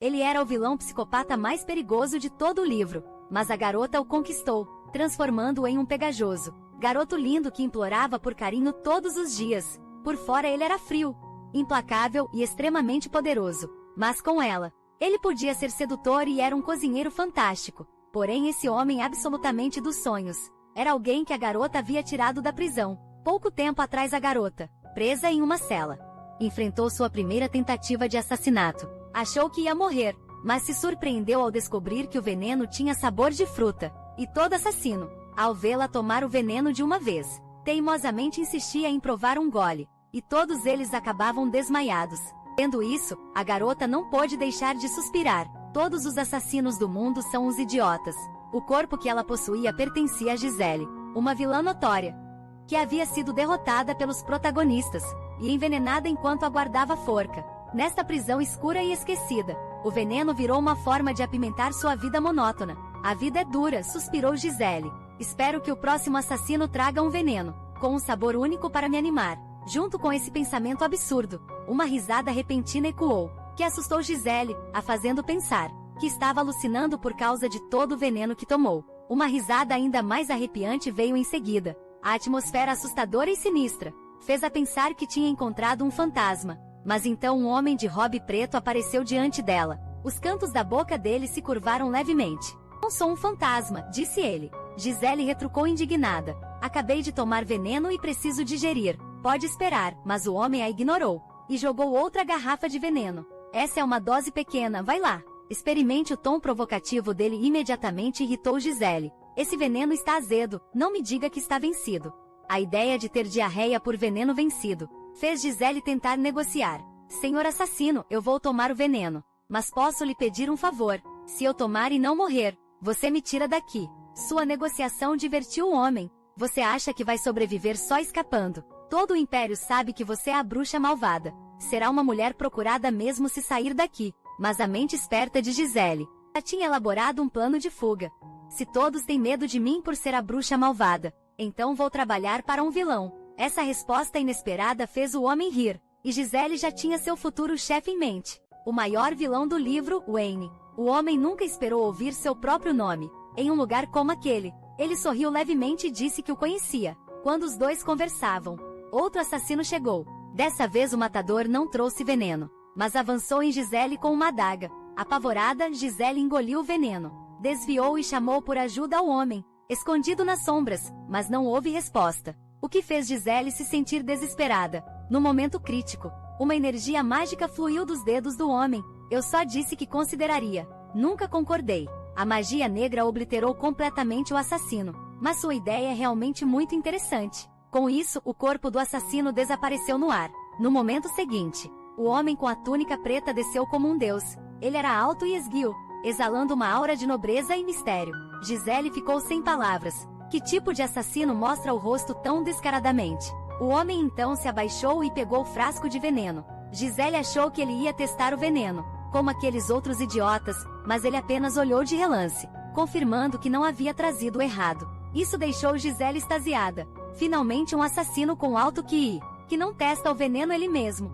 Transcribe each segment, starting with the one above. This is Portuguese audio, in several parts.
Ele era o vilão psicopata mais perigoso de todo o livro, mas a garota o conquistou, transformando-o em um pegajoso garoto lindo que implorava por carinho todos os dias. Por fora ele era frio, implacável e extremamente poderoso, mas com ela, ele podia ser sedutor e era um cozinheiro fantástico. Porém esse homem absolutamente dos sonhos, era alguém que a garota havia tirado da prisão. Pouco tempo atrás a garota, presa em uma cela, enfrentou sua primeira tentativa de assassinato. Achou que ia morrer, mas se surpreendeu ao descobrir que o veneno tinha sabor de fruta. E todo assassino, ao vê-la tomar o veneno de uma vez, teimosamente insistia em provar um gole, e todos eles acabavam desmaiados. Vendo isso, a garota não pôde deixar de suspirar. Todos os assassinos do mundo são uns idiotas. O corpo que ela possuía pertencia a Gisele, uma vilã notória, que havia sido derrotada pelos protagonistas, e envenenada enquanto aguardava a forca. Nesta prisão escura e esquecida, o veneno virou uma forma de apimentar sua vida monótona. A vida é dura, suspirou Gisele. Espero que o próximo assassino traga um veneno, com um sabor único para me animar. Junto com esse pensamento absurdo, uma risada repentina ecoou, que assustou Gisele, a fazendo pensar que estava alucinando por causa de todo o veneno que tomou. Uma risada ainda mais arrepiante veio em seguida. A atmosfera assustadora e sinistra fez-a pensar que tinha encontrado um fantasma. Mas então um homem de robe preto apareceu diante dela. Os cantos da boca dele se curvaram levemente. Não sou um fantasma, disse ele. Gisele retrucou indignada. Acabei de tomar veneno e preciso digerir. Pode esperar, mas o homem a ignorou e jogou outra garrafa de veneno. Essa é uma dose pequena, vai lá. Experimente. O tom provocativo dele imediatamente irritou Gisele. Esse veneno está azedo, não me diga que está vencido. A ideia de ter diarreia por veneno vencido fez Gisele tentar negociar. Senhor assassino, eu vou tomar o veneno, mas posso lhe pedir um favor. Se eu tomar e não morrer, você me tira daqui. Sua negociação divertiu o homem. Você acha que vai sobreviver só escapando? Todo o império sabe que você é a bruxa malvada. Será uma mulher procurada mesmo se sair daqui. Mas a mente esperta de Gisele já tinha elaborado um plano de fuga. Se todos têm medo de mim por ser a bruxa malvada, então vou trabalhar para um vilão. Essa resposta inesperada fez o homem rir, e Gisele já tinha seu futuro chefe em mente. O maior vilão do livro, Wayne. O homem nunca esperou ouvir seu próprio nome em um lugar como aquele. Ele sorriu levemente e disse que o conhecia. Quando os dois conversavam, outro assassino chegou. Dessa vez o matador não trouxe veneno, mas avançou em Gisele com uma adaga. Apavorada, Gisele engoliu o veneno, desviou e chamou por ajuda ao homem, escondido nas sombras, mas não houve resposta. O que fez Gisele se sentir desesperada. No momento crítico, uma energia mágica fluiu dos dedos do homem. Eu só disse que consideraria. Nunca concordei. A magia negra obliterou completamente o assassino, mas sua ideia é realmente muito interessante. Com isso, o corpo do assassino desapareceu no ar. No momento seguinte, o homem com a túnica preta desceu como um deus. Ele era alto e esguio, exalando uma aura de nobreza e mistério. Gisele ficou sem palavras. Que tipo de assassino mostra o rosto tão descaradamente? O homem então se abaixou e pegou o frasco de veneno. Gisele achou que ele ia testar o veneno, como aqueles outros idiotas, mas ele apenas olhou de relance, confirmando que não havia trazido o errado. Isso deixou Gisele extasiada. Finalmente um assassino com alto QI, que não testa o veneno ele mesmo.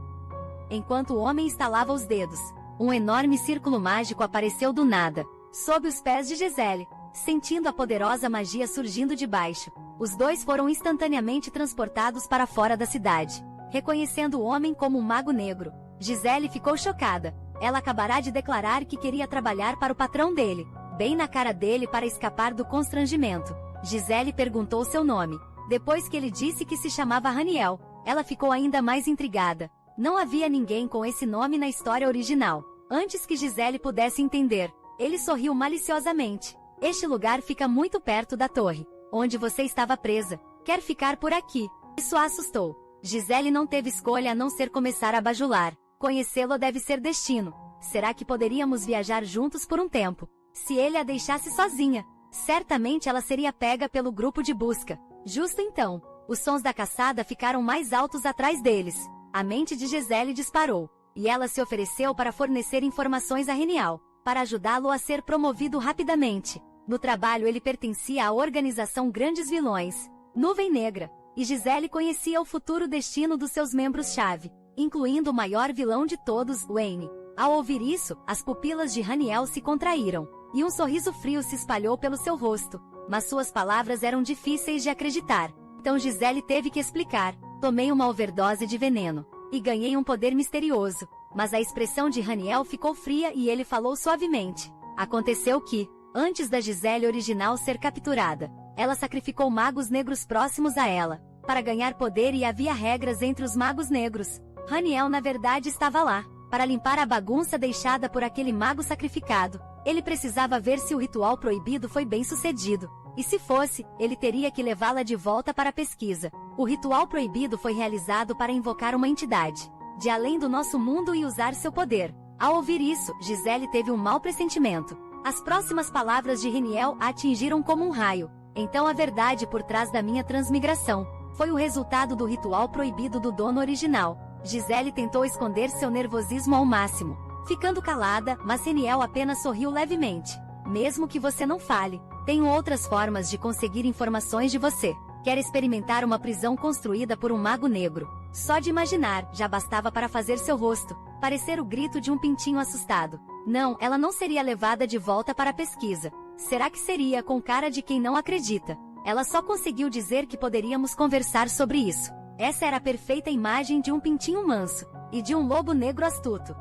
Enquanto o homem estalava os dedos, um enorme círculo mágico apareceu do nada, sob os pés de Gisele. Sentindo a poderosa magia surgindo de baixo, os dois foram instantaneamente transportados para fora da cidade. Reconhecendo o homem como um mago negro, Gisele ficou chocada. Ela acabará de declarar que queria trabalhar para o patrão dele, bem na cara dele para escapar do constrangimento. Gisele perguntou seu nome. Depois que ele disse que se chamava Raniel, ela ficou ainda mais intrigada. Não havia ninguém com esse nome na história original. Antes que Gisele pudesse entender, ele sorriu maliciosamente. Este lugar fica muito perto da torre, onde você estava presa. Quer ficar por aqui? Isso a assustou. Gisele não teve escolha a não ser começar a bajular. Conhecê-lo deve ser destino. Será que poderíamos viajar juntos por um tempo? Se ele a deixasse sozinha, certamente ela seria pega pelo grupo de busca. Justo então, os sons da caçada ficaram mais altos atrás deles. A mente de Gisele disparou, e ela se ofereceu para fornecer informações a Renial, para ajudá-lo a ser promovido rapidamente. No trabalho ele pertencia à organização Grandes Vilões, Nuvem Negra, e Gisele conhecia o futuro destino dos seus membros-chave, incluindo o maior vilão de todos, Wayne. Ao ouvir isso, as pupilas de Haniel se contraíram, e um sorriso frio se espalhou pelo seu rosto, mas suas palavras eram difíceis de acreditar. Então Gisele teve que explicar: tomei uma overdose de veneno, e ganhei um poder misterioso. Mas a expressão de Haniel ficou fria e ele falou suavemente. Aconteceu que, antes da Gisele original ser capturada, ela sacrificou magos negros próximos a ela, para ganhar poder, e havia regras entre os magos negros. Haniel na verdade estava lá, para limpar a bagunça deixada por aquele mago sacrificado. Ele precisava ver se o ritual proibido foi bem sucedido, e se fosse, ele teria que levá-la de volta para a pesquisa. O ritual proibido foi realizado para invocar uma entidade de além do nosso mundo e usar seu poder. Ao ouvir isso, Gisele teve um mau pressentimento. As próximas palavras de Haniel a atingiram como um raio. Então a verdade por trás da minha transmigração foi o resultado do ritual proibido do dono original. Gisele tentou esconder seu nervosismo ao máximo, ficando calada, mas Haniel apenas sorriu levemente. Mesmo que você não fale, tenho outras formas de conseguir informações de você. Quer experimentar uma prisão construída por um mago negro? Só de imaginar, já bastava para fazer seu rosto parecer o grito de um pintinho assustado. Não, ela não seria levada de volta para a pesquisa. Será que seria com cara de quem não acredita? Ela só conseguiu dizer que poderíamos conversar sobre isso. Essa era a perfeita imagem de um pintinho manso e de um lobo negro astuto.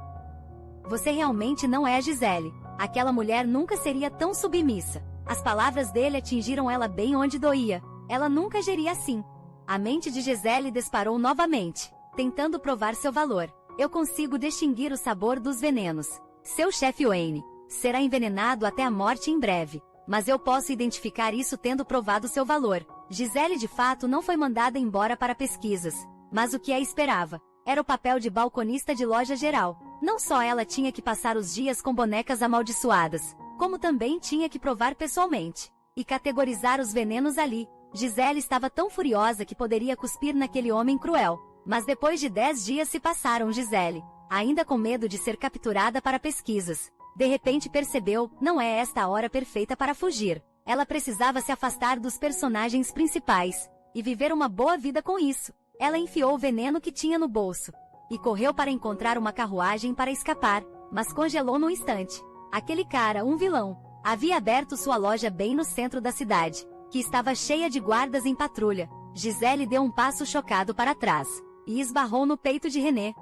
Você realmente não é a Gisele. Aquela mulher nunca seria tão submissa. As palavras dele atingiram ela bem onde doía. Ela nunca agiria assim. A mente de Gisele disparou novamente, tentando provar seu valor. Eu consigo distinguir o sabor dos venenos. Seu chefe Wayne será envenenado até a morte em breve, mas eu posso identificar isso tendo provado seu valor. Gisele de fato não foi mandada embora para pesquisas, mas o que a esperava era o papel de balconista de loja geral. Não só ela tinha que passar os dias com bonecas amaldiçoadas, como também tinha que provar pessoalmente e categorizar os venenos ali. Gisele estava tão furiosa que poderia cuspir naquele homem cruel. Mas depois de 10 dias se passaram, Gisele, ainda com medo de ser capturada para pesquisas, de repente percebeu: não é esta a hora perfeita para fugir. Ela precisava se afastar dos personagens principais e viver uma boa vida com isso. Ela enfiou o veneno que tinha no bolso e correu para encontrar uma carruagem para escapar, mas congelou num instante. Aquele cara, um vilão, havia aberto sua loja bem no centro da cidade, que estava cheia de guardas em patrulha. Gisele deu um passo chocado para trás e esbarrou no peito de René.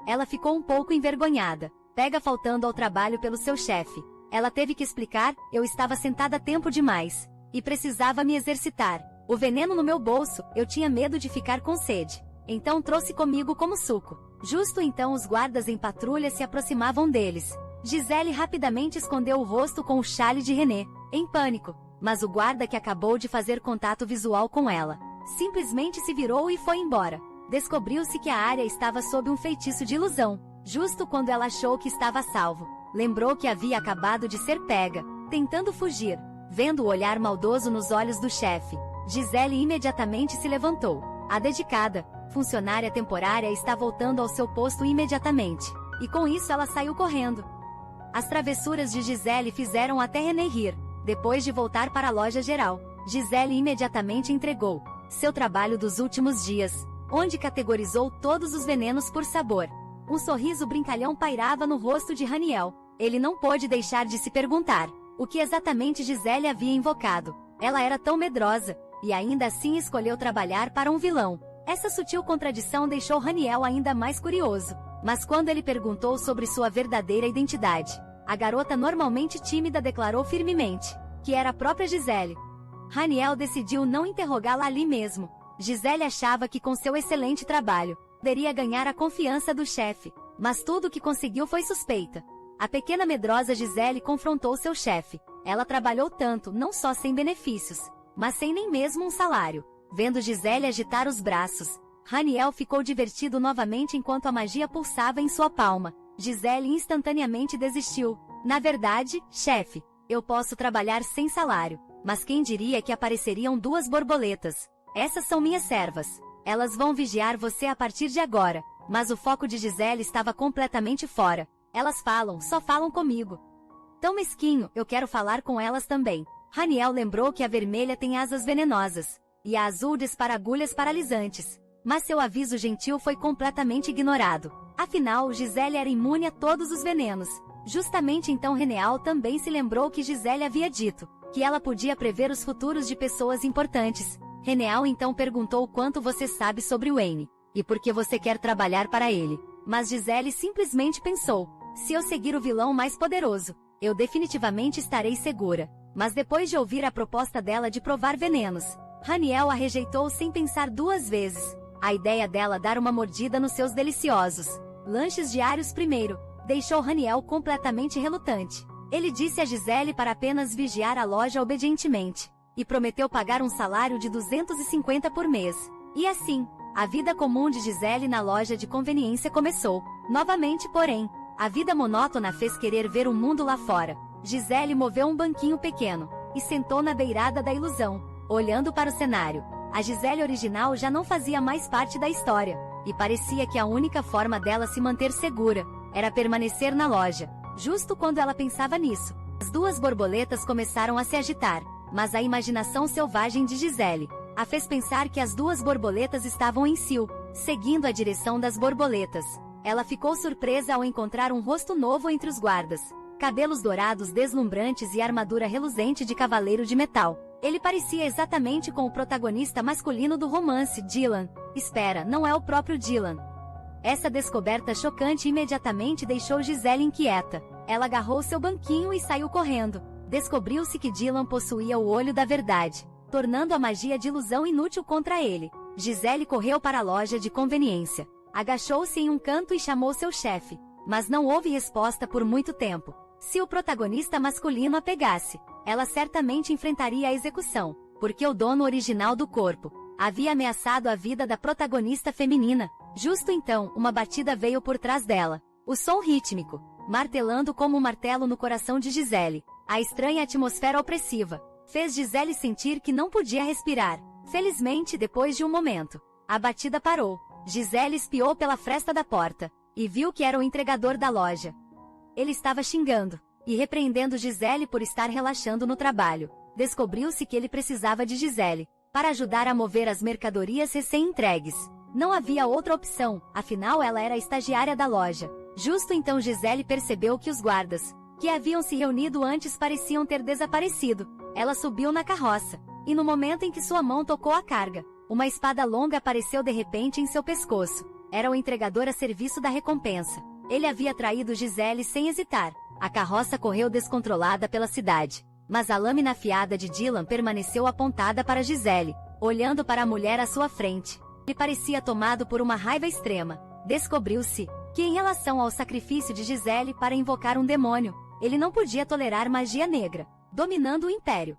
Ela ficou um pouco envergonhada, pega faltando ao trabalho pelo seu chefe. Ela teve que explicar: eu estava sentada tempo demais e precisava me exercitar. O veneno no meu bolso, eu tinha medo de ficar com sede, então trouxe comigo como suco. Justo então os guardas em patrulha se aproximavam deles. Gisele rapidamente escondeu o rosto com o chale de René, em pânico. Mas o guarda que acabou de fazer contato visual com ela simplesmente se virou e foi embora. Descobriu-se que a área estava sob um feitiço de ilusão. Justo quando ela achou que estava a salvo, lembrou que havia acabado de ser pega, tentando fugir. Vendo o olhar maldoso nos olhos do chefe, Gisele imediatamente se levantou. A dedicada funcionária temporária está voltando ao seu posto imediatamente, e com isso ela saiu correndo. As travessuras de Gisele fizeram até René rir. Depois de voltar para a loja geral, Gisele imediatamente entregou seu trabalho dos últimos dias, onde categorizou todos os venenos por sabor. Um sorriso brincalhão pairava no rosto de Haniel. Ele não pôde deixar de se perguntar o que exatamente Gisele havia invocado. Ela era tão medrosa, e ainda assim escolheu trabalhar para um vilão. Essa sutil contradição deixou Haniel ainda mais curioso. Mas quando ele perguntou sobre sua verdadeira identidade, a garota normalmente tímida declarou firmemente que era a própria Gisele. Haniel decidiu não interrogá-la ali mesmo. Gisele achava que com seu excelente trabalho, poderia ganhar a confiança do chefe, mas tudo o que conseguiu foi suspeita. A pequena medrosa Gisele confrontou seu chefe. Ela trabalhou tanto, não só sem benefícios, mas sem nem mesmo um salário. Vendo Gisele agitar os braços, Haniel ficou divertido novamente enquanto a magia pulsava em sua palma. Gisele instantaneamente desistiu. Na verdade, chefe, eu posso trabalhar sem salário, mas quem diria que apareceriam 2 borboletas? Essas são minhas servas. Elas vão vigiar você a partir de agora. Mas o foco de Gisele estava completamente fora. Elas falam, só falam comigo. Tão mesquinho, eu quero falar com elas também. Haniel lembrou que a vermelha tem asas venenosas, e a azul dispara agulhas paralisantes. Mas seu aviso gentil foi completamente ignorado. Afinal, Gisele era imune a todos os venenos. Justamente então Reneal também se lembrou que Gisele havia dito que ela podia prever os futuros de pessoas importantes. Reneal então perguntou quanto você sabe sobre Wayne, e por que você quer trabalhar para ele. Mas Gisele simplesmente pensou, se eu seguir o vilão mais poderoso, eu definitivamente estarei segura. Mas depois de ouvir a proposta dela de provar venenos, Raniel a rejeitou sem pensar duas vezes. A ideia dela dar uma mordida nos seus deliciosos lanches diários primeiro deixou Raniel completamente relutante. Ele disse a Gisele para apenas vigiar a loja obedientemente, e prometeu pagar um salário de 250 por mês. E assim, a vida comum de Gisele na loja de conveniência começou. Novamente, porém, a vida monótona fez querer ver o mundo lá fora. Gisele moveu um banquinho pequeno e sentou na beirada da ilusão, olhando para o cenário. A Gisele original já não fazia mais parte da história, e parecia que a única forma dela se manter segura era permanecer na loja. Justo quando ela pensava nisso, as duas borboletas começaram a se agitar, mas a imaginação selvagem de Gisele a fez pensar que as duas borboletas estavam em cio, seguindo a direção das borboletas. Ela ficou surpresa ao encontrar um rosto novo entre os guardas, cabelos dourados deslumbrantes e armadura reluzente de cavaleiro de metal. Ele parecia exatamente com o protagonista masculino do romance, Dylan. Espera, não é o próprio Dylan. Essa descoberta chocante imediatamente deixou Gisele inquieta. Ela agarrou seu banquinho e saiu correndo. Descobriu-se que Dylan possuía o olho da verdade, tornando a magia de ilusão inútil contra ele. Gisele correu para a loja de conveniência. Agachou-se em um canto e chamou seu chefe, mas não houve resposta por muito tempo. Se o protagonista masculino a pegasse, ela certamente enfrentaria a execução, porque o dono original do corpo havia ameaçado a vida da protagonista feminina. Justo então, uma batida veio por trás dela. O som rítmico, martelando como um martelo no coração de Gisele. A estranha atmosfera opressiva fez Gisele sentir que não podia respirar. Felizmente, depois de um momento, a batida parou. Gisele espiou pela fresta da porta e viu que era o entregador da loja. Ele estava xingando e repreendendo Gisele por estar relaxando no trabalho. Descobriu-se que ele precisava de Gisele para ajudar a mover as mercadorias recém-entregues. Não havia outra opção, afinal ela era a estagiária da loja. Justo então Gisele percebeu que os guardas, que haviam se reunido antes, pareciam ter desaparecido. Ela subiu na carroça, e no momento em que sua mão tocou a carga, uma espada longa apareceu de repente em seu pescoço. Era o entregador a serviço da recompensa. Ele havia traído Gisele sem hesitar. A carroça correu descontrolada pela cidade, mas a lâmina afiada de Dylan permaneceu apontada para Gisele, olhando para a mulher à sua frente. Ele parecia tomado por uma raiva extrema. Descobriu-se que, em relação ao sacrifício de Gisele para invocar um demônio, ele não podia tolerar magia negra, dominando o império.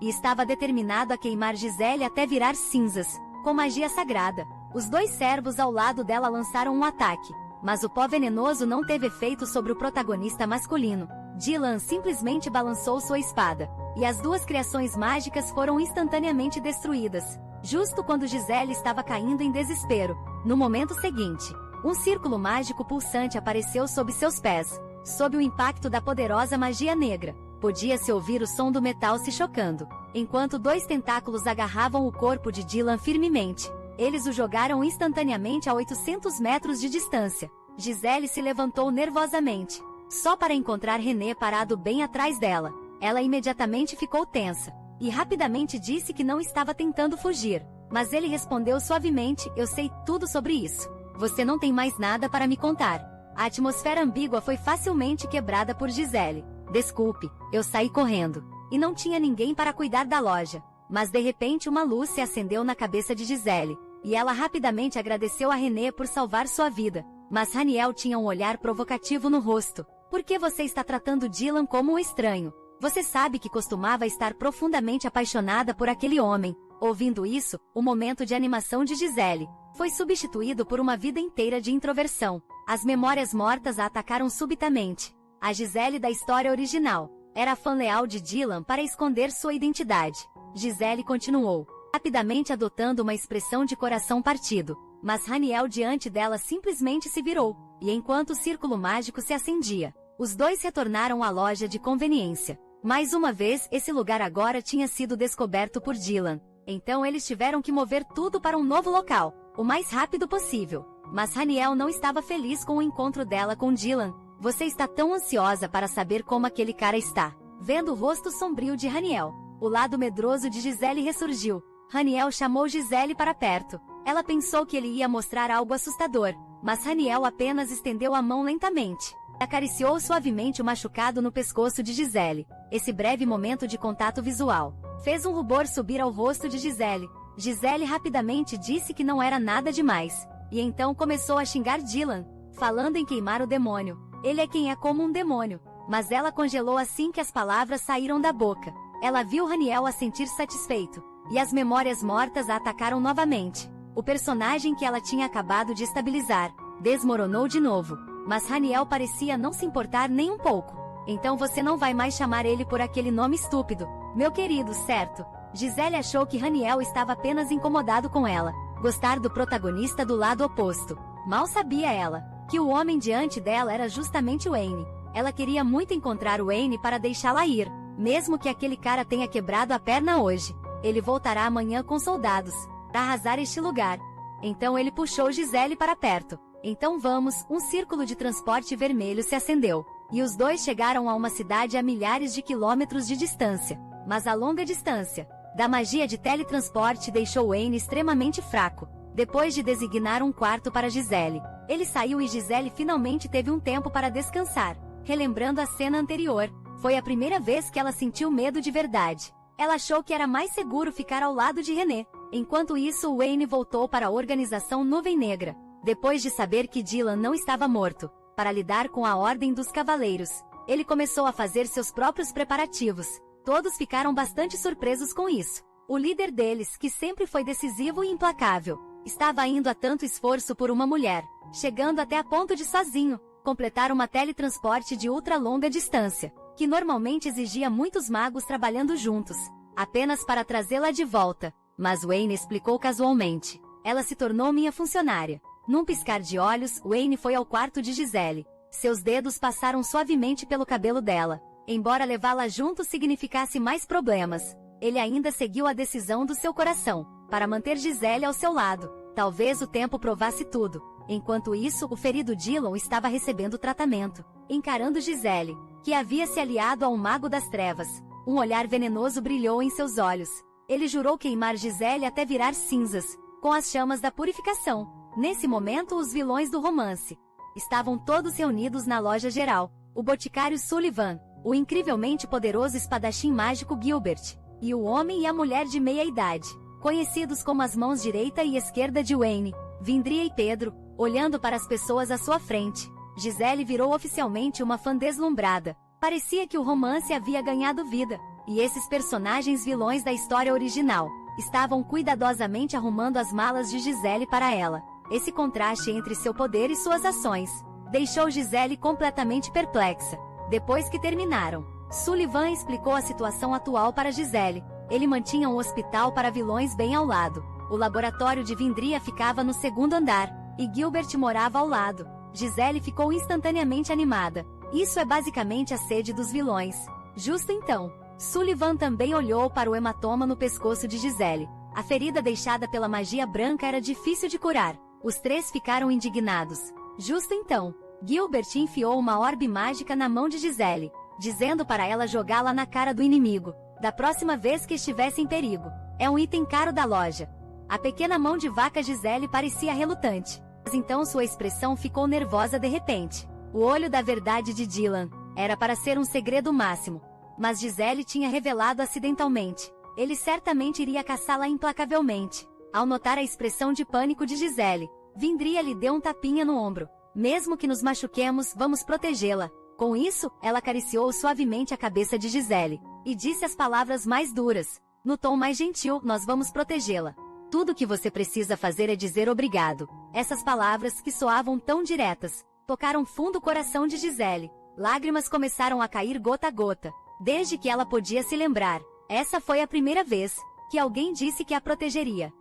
E estava determinado a queimar Gisele até virar cinzas, com magia sagrada. Os dois servos ao lado dela lançaram um ataque, mas o pó venenoso não teve efeito sobre o protagonista masculino. Dylan simplesmente balançou sua espada, e as duas criações mágicas foram instantaneamente destruídas, justo quando Gisele estava caindo em desespero. No momento seguinte, um círculo mágico pulsante apareceu sob seus pés. Sob o impacto da poderosa magia negra, podia-se ouvir o som do metal se chocando, enquanto dois tentáculos agarravam o corpo de Dylan firmemente. Eles o jogaram instantaneamente a 800 metros de distância. Gisele se levantou nervosamente, só para encontrar René parado bem atrás dela. Ela imediatamente ficou tensa, e rapidamente disse que não estava tentando fugir. Mas ele respondeu suavemente: eu sei tudo sobre isso. Você não tem mais nada para me contar. A atmosfera ambígua foi facilmente quebrada por Gisele. Desculpe, eu saí correndo, e não tinha ninguém para cuidar da loja. Mas de repente uma luz se acendeu na cabeça de Gisele, e ela rapidamente agradeceu a René por salvar sua vida. Mas Raniel tinha um olhar provocativo no rosto. Por que você está tratando Dylan como um estranho? Você sabe que costumava estar profundamente apaixonada por aquele homem. Ouvindo isso, o momento de animação de Gisele foi substituído por uma vida inteira de introversão. As memórias mortas a atacaram subitamente. A Gisele da história original era fã leal de Dylan para esconder sua identidade. Gisele continuou, rapidamente adotando uma expressão de coração partido. Mas Raniel diante dela simplesmente se virou, e enquanto o círculo mágico se acendia, os dois retornaram à loja de conveniência. Mais uma vez, esse lugar agora tinha sido descoberto por Dylan. Então eles tiveram que mover tudo para um novo local, o mais rápido possível. Mas Raniel não estava feliz com o encontro dela com Dylan. Você está tão ansiosa para saber como aquele cara está. Vendo o rosto sombrio de Raniel, o lado medroso de Gisele ressurgiu. Raniel chamou Gisele para perto. Ela pensou que ele ia mostrar algo assustador, mas Raniel apenas estendeu a mão lentamente. Acariciou suavemente o machucado no pescoço de Gisele. Esse breve momento de contato visual fez um rubor subir ao rosto de Gisele. Gisele rapidamente disse que não era nada demais, e então começou a xingar Dylan, falando em queimar o demônio. Ele é quem é como um demônio. Mas ela congelou assim que as palavras saíram da boca. Ela viu Raniel a sentir satisfeito, e as memórias mortas a atacaram novamente. O personagem que ela tinha acabado de estabilizar desmoronou de novo, mas Raniel parecia não se importar nem um pouco. Então você não vai mais chamar ele por aquele nome estúpido, meu querido, certo? Gisele achou que Raniel estava apenas incomodado com ela gostar do protagonista do lado oposto. Mal sabia ela que o homem diante dela era justamente Wayne. Ela queria muito encontrar Wayne para deixá-la ir, mesmo que aquele cara tenha quebrado a perna hoje. Ele voltará amanhã com soldados para arrasar este lugar. Então ele puxou Gisele para perto. Então vamos, um círculo de transporte vermelho se acendeu, e os dois chegaram a uma cidade a milhares de quilômetros de distância. Mas a longa distância da magia de teletransporte deixou Wayne extremamente fraco. Depois de designar um quarto para Gisele, ele saiu e Gisele finalmente teve um tempo para descansar. Relembrando a cena anterior, foi a primeira vez que ela sentiu medo de verdade. Ela achou que era mais seguro ficar ao lado de René. Enquanto isso, Wayne voltou para a organização Nuvem Negra, depois de saber que Dylan não estava morto, para lidar com a Ordem dos Cavaleiros. Ele começou a fazer seus próprios preparativos. Todos ficaram bastante surpresos com isso. O líder deles, que sempre foi decisivo e implacável, estava indo a tanto esforço por uma mulher, chegando até a ponto de sozinho completar uma teletransporte de ultra longa distância, que normalmente exigia muitos magos trabalhando juntos, apenas para trazê-la de volta. Mas Wayne explicou casualmente. Ela se tornou minha funcionária. Num piscar de olhos, Wayne foi ao quarto de Gisele. Seus dedos passaram suavemente pelo cabelo dela. Embora levá-la junto significasse mais problemas, ele ainda seguiu a decisão do seu coração, para manter Gisele ao seu lado. Talvez o tempo provasse tudo. Enquanto isso, o ferido Dylan estava recebendo tratamento, encarando Gisele, que havia se aliado a um mago das trevas. Um olhar venenoso brilhou em seus olhos. Ele jurou queimar Gisele até virar cinzas, com as chamas da purificação. Nesse momento, os vilões do romance estavam todos reunidos na loja geral. O boticário Sullivan, o incrivelmente poderoso espadachim mágico Gilbert, e o homem e a mulher de meia-idade, conhecidos como as mãos direita e esquerda de Wayne, Vindria e Pedro, olhando para as pessoas à sua frente. Gisele virou oficialmente uma fã deslumbrada. Parecia que o romance havia ganhado vida, e esses personagens vilões da história original estavam cuidadosamente arrumando as malas de Gisele para ela. Esse contraste entre seu poder e suas ações deixou Gisele completamente perplexa. Depois que terminaram, Sullivan explicou a situação atual para Gisele. Ele mantinha um hospital para vilões bem ao lado. O laboratório de Vindria ficava no segundo andar, e Gilbert morava ao lado. Gisele ficou instantaneamente animada. Isso é basicamente a sede dos vilões. Justo então, Sullivan também olhou para o hematoma no pescoço de Gisele. A ferida deixada pela magia branca era difícil de curar. Os três ficaram indignados. Justo então, Gilbert enfiou uma orbe mágica na mão de Gisele, dizendo para ela jogá-la na cara do inimigo, da próxima vez que estivesse em perigo. É um item caro da loja. A pequena mão de vaca Gisele parecia relutante. Mas então sua expressão ficou nervosa de repente. O olho da verdade de Dylan era para ser um segredo máximo, mas Gisele tinha revelado acidentalmente. Ele certamente iria caçá-la implacavelmente. Ao notar a expressão de pânico de Gisele, Vindria lhe deu um tapinha no ombro. Mesmo que nos machuquemos, vamos protegê-la. Com isso, ela acariciou suavemente a cabeça de Gisele e disse as palavras mais duras. No tom mais gentil, nós vamos protegê-la. Tudo o que você precisa fazer é dizer obrigado. Essas palavras, que soavam tão diretas, tocaram fundo o coração de Gisele. Lágrimas começaram a cair gota a gota. Desde que ela podia se lembrar, essa foi a primeira vez que alguém disse que a protegeria.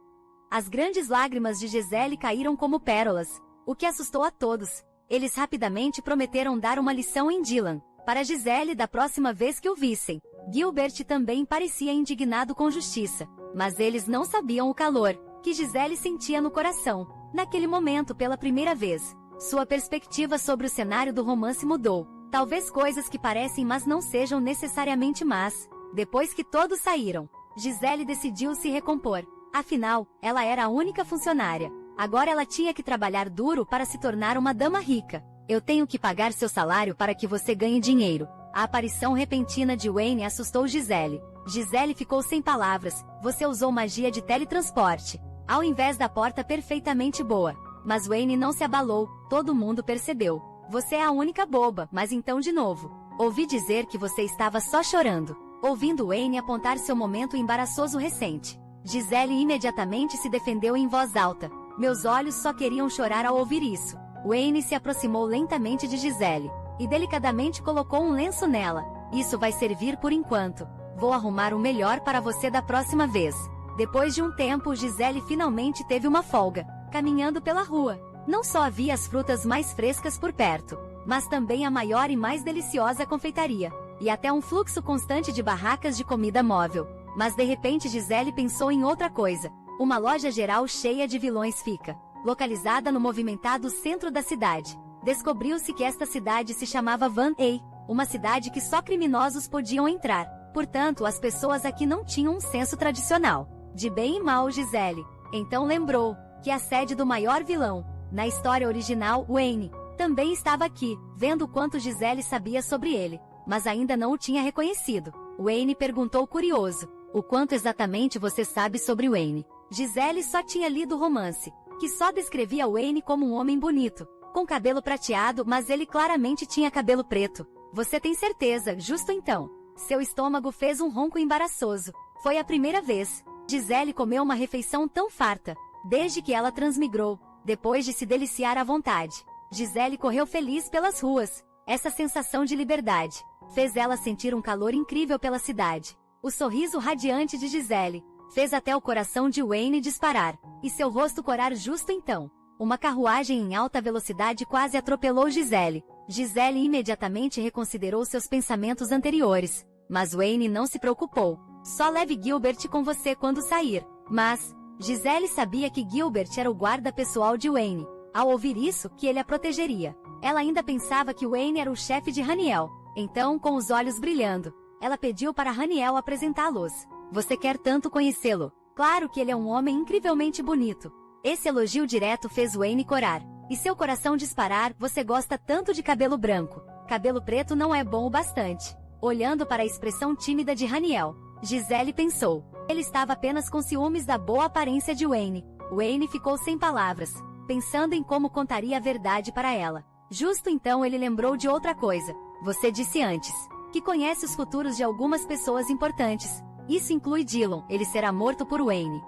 As grandes lágrimas de Gisele caíram como pérolas, o que assustou a todos. Eles rapidamente prometeram dar uma lição em Dylan para Gisele da próxima vez que o vissem. Gilbert também parecia indignado com justiça, mas eles não sabiam o calor que Gisele sentia no coração. Naquele momento, pela primeira vez, sua perspectiva sobre o cenário do romance mudou. Talvez coisas que parecem mas não sejam necessariamente más. Depois que todos saíram, Gisele decidiu se recompor. Afinal, ela era a única funcionária. Agora ela tinha que trabalhar duro para se tornar uma dama rica. Eu tenho que pagar seu salário para que você ganhe dinheiro. A aparição repentina de Wayne assustou Gisele. Gisele ficou sem palavras. Você usou magia de teletransporte, ao invés da porta perfeitamente boa. Mas Wayne não se abalou, todo mundo percebeu. Você é a única boba, mas então de novo. Ouvi dizer que você estava só chorando. Ouvindo Wayne apontar seu momento embaraçoso recente, Gisele imediatamente se defendeu em voz alta. Meus olhos só queriam chorar ao ouvir isso. Wayne se aproximou lentamente de Gisele e delicadamente colocou um lenço nela. Isso vai servir por enquanto. Vou arrumar o melhor para você da próxima vez. Depois de um tempo, Gisele finalmente teve uma folga. Caminhando pela rua, não só havia as frutas mais frescas por perto, mas também a maior e mais deliciosa confeitaria, e até um fluxo constante de barracas de comida móvel. Mas de repente Gisele pensou em outra coisa. Uma loja geral cheia de vilões fica localizada no movimentado centro da cidade. Descobriu-se que esta cidade se chamava Van A, uma cidade que só criminosos podiam entrar. Portanto, as pessoas aqui não tinham um senso tradicional de bem e mal. Gisele então lembrou que a sede do maior vilão na história original, Wayne, também estava aqui. Vendo quanto Gisele sabia sobre ele, mas ainda não o tinha reconhecido, Wayne perguntou curioso: o quanto exatamente você sabe sobre Wayne? Gisele só tinha lido o romance, que só descrevia Wayne como um homem bonito, com cabelo prateado, mas ele claramente tinha cabelo preto. Você tem certeza? Justo então. Seu estômago fez um ronco embaraçoso. Foi a primeira vez. Gisele comeu uma refeição tão farta, desde que ela transmigrou, depois de se deliciar à vontade. Gisele correu feliz pelas ruas. Essa sensação de liberdade fez ela sentir um calor incrível pela cidade. O sorriso radiante de Gisele fez até o coração de Wayne disparar, e seu rosto corar justo então. Uma carruagem em alta velocidade quase atropelou Gisele. Gisele imediatamente reconsiderou seus pensamentos anteriores. Mas Wayne não se preocupou. Só leve Gilbert com você quando sair. Mas Gisele sabia que Gilbert era o guarda pessoal de Wayne. Ao ouvir isso, que ele a protegeria. Ela ainda pensava que Wayne era o chefe de Haniel. Então, com os olhos brilhando, ela pediu para Haniel apresentá-los. Você quer tanto conhecê-lo? Claro que ele é um homem incrivelmente bonito. Esse elogio direto fez Wayne corar, e seu coração disparar. Você gosta tanto de cabelo branco. Cabelo preto não é bom o bastante. Olhando para a expressão tímida de Haniel, Gisele pensou. Ele estava apenas com ciúmes da boa aparência de Wayne. Wayne ficou sem palavras, pensando em como contaria a verdade para ela. Justo então ele lembrou de outra coisa. Você disse antes que conhece os futuros de algumas pessoas importantes. Isso inclui Dillon. Ele será morto por Wayne.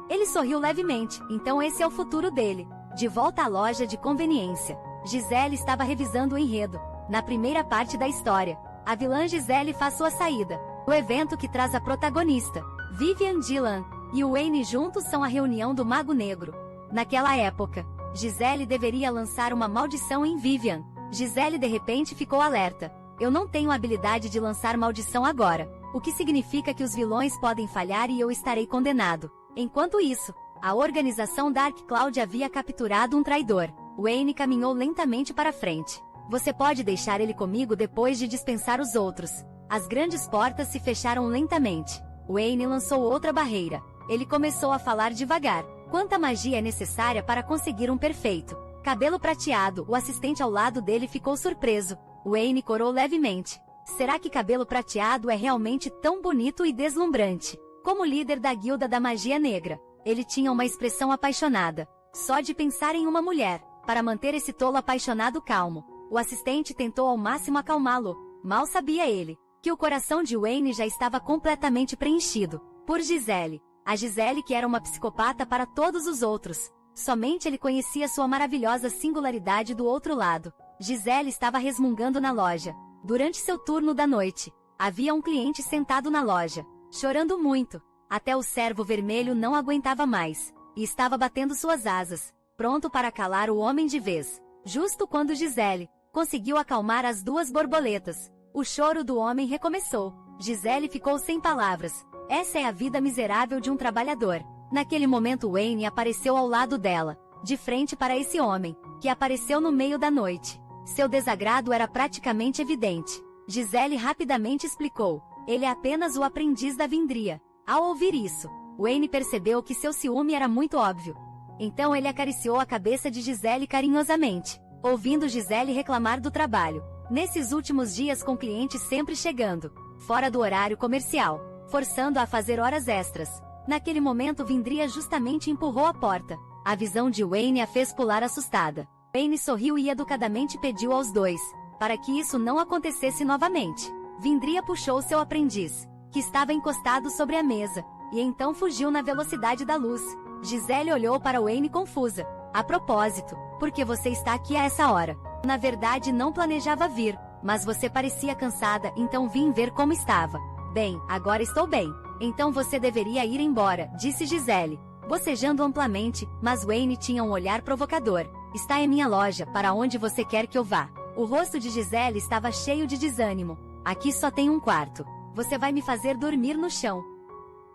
Ele sorriu levemente. Então esse é o futuro dele. De volta à loja de conveniência, Gisele estava revisando o enredo. Na primeira parte da história, a vilã Gisele faz sua saída. O evento que traz a protagonista, Vivian Dillon, e o Wayne juntos são a reunião do Mago Negro. Naquela época, Gisele deveria lançar uma maldição em Vivian. Gisele de repente ficou alerta. Eu não tenho a habilidade de lançar maldição agora, o que significa que os vilões podem falhar e eu estarei condenado. Enquanto isso, a organização Dark Cloud havia capturado um traidor. Wayne caminhou lentamente para frente. Você pode deixar ele comigo depois de dispensar os outros. As grandes portas se fecharam lentamente. Wayne lançou outra barreira. Ele começou a falar devagar. Quanta magia é necessária para conseguir um perfeito cabelo prateado? O assistente ao lado dele ficou surpreso. Wayne corou levemente. Será que cabelo prateado é realmente tão bonito e deslumbrante? Como líder da Guilda da Magia Negra, ele tinha uma expressão apaixonada. Só de pensar em uma mulher, para manter esse tolo apaixonado calmo, o assistente tentou ao máximo acalmá-lo. Mal sabia ele que o coração de Wayne já estava completamente preenchido por Gisele. A Gisele que era uma psicopata para todos os outros. Somente ele conhecia sua maravilhosa singularidade do outro lado. Gisele estava resmungando na loja. Durante seu turno da noite, havia um cliente sentado na loja, chorando muito. Até o Servo Vermelho não aguentava mais, e estava batendo suas asas, pronto para calar o homem de vez. Justo quando Gisele conseguiu acalmar as duas borboletas, o choro do homem recomeçou. Gisele ficou sem palavras. Essa é a vida miserável de um trabalhador. Naquele momento Wayne apareceu ao lado dela. de frente para esse homem, que apareceu no meio da noite. Seu desagrado era praticamente evidente. Gisele rapidamente explicou: ele é apenas o aprendiz da Vindria. Ao ouvir isso, Wayne percebeu que seu ciúme era muito óbvio. Então ele acariciou a cabeça de Gisele carinhosamente, ouvindo Gisele reclamar do trabalho. Nesses últimos dias, com clientes sempre chegando fora do horário comercial, forçando-a a fazer horas extras. Naquele momento, Vindria justamente empurrou a porta. A visão de Wayne a fez pular assustada. Wayne sorriu e educadamente pediu aos dois para que isso não acontecesse novamente. Vindria puxou seu aprendiz, que estava encostado sobre a mesa, e então fugiu na velocidade da luz. Gisele olhou para Wayne confusa. A propósito, por que você está aqui a essa hora? Na verdade, não planejava vir, mas você parecia cansada, então vim ver como estava. Bem, agora estou bem. Então você deveria ir embora, disse Gisele, bocejando amplamente, mas Wayne tinha um olhar provocador. Está em minha loja, para onde você quer que eu vá? O rosto de Gisele estava cheio de desânimo. Aqui só tem um quarto. Você vai me fazer dormir no chão.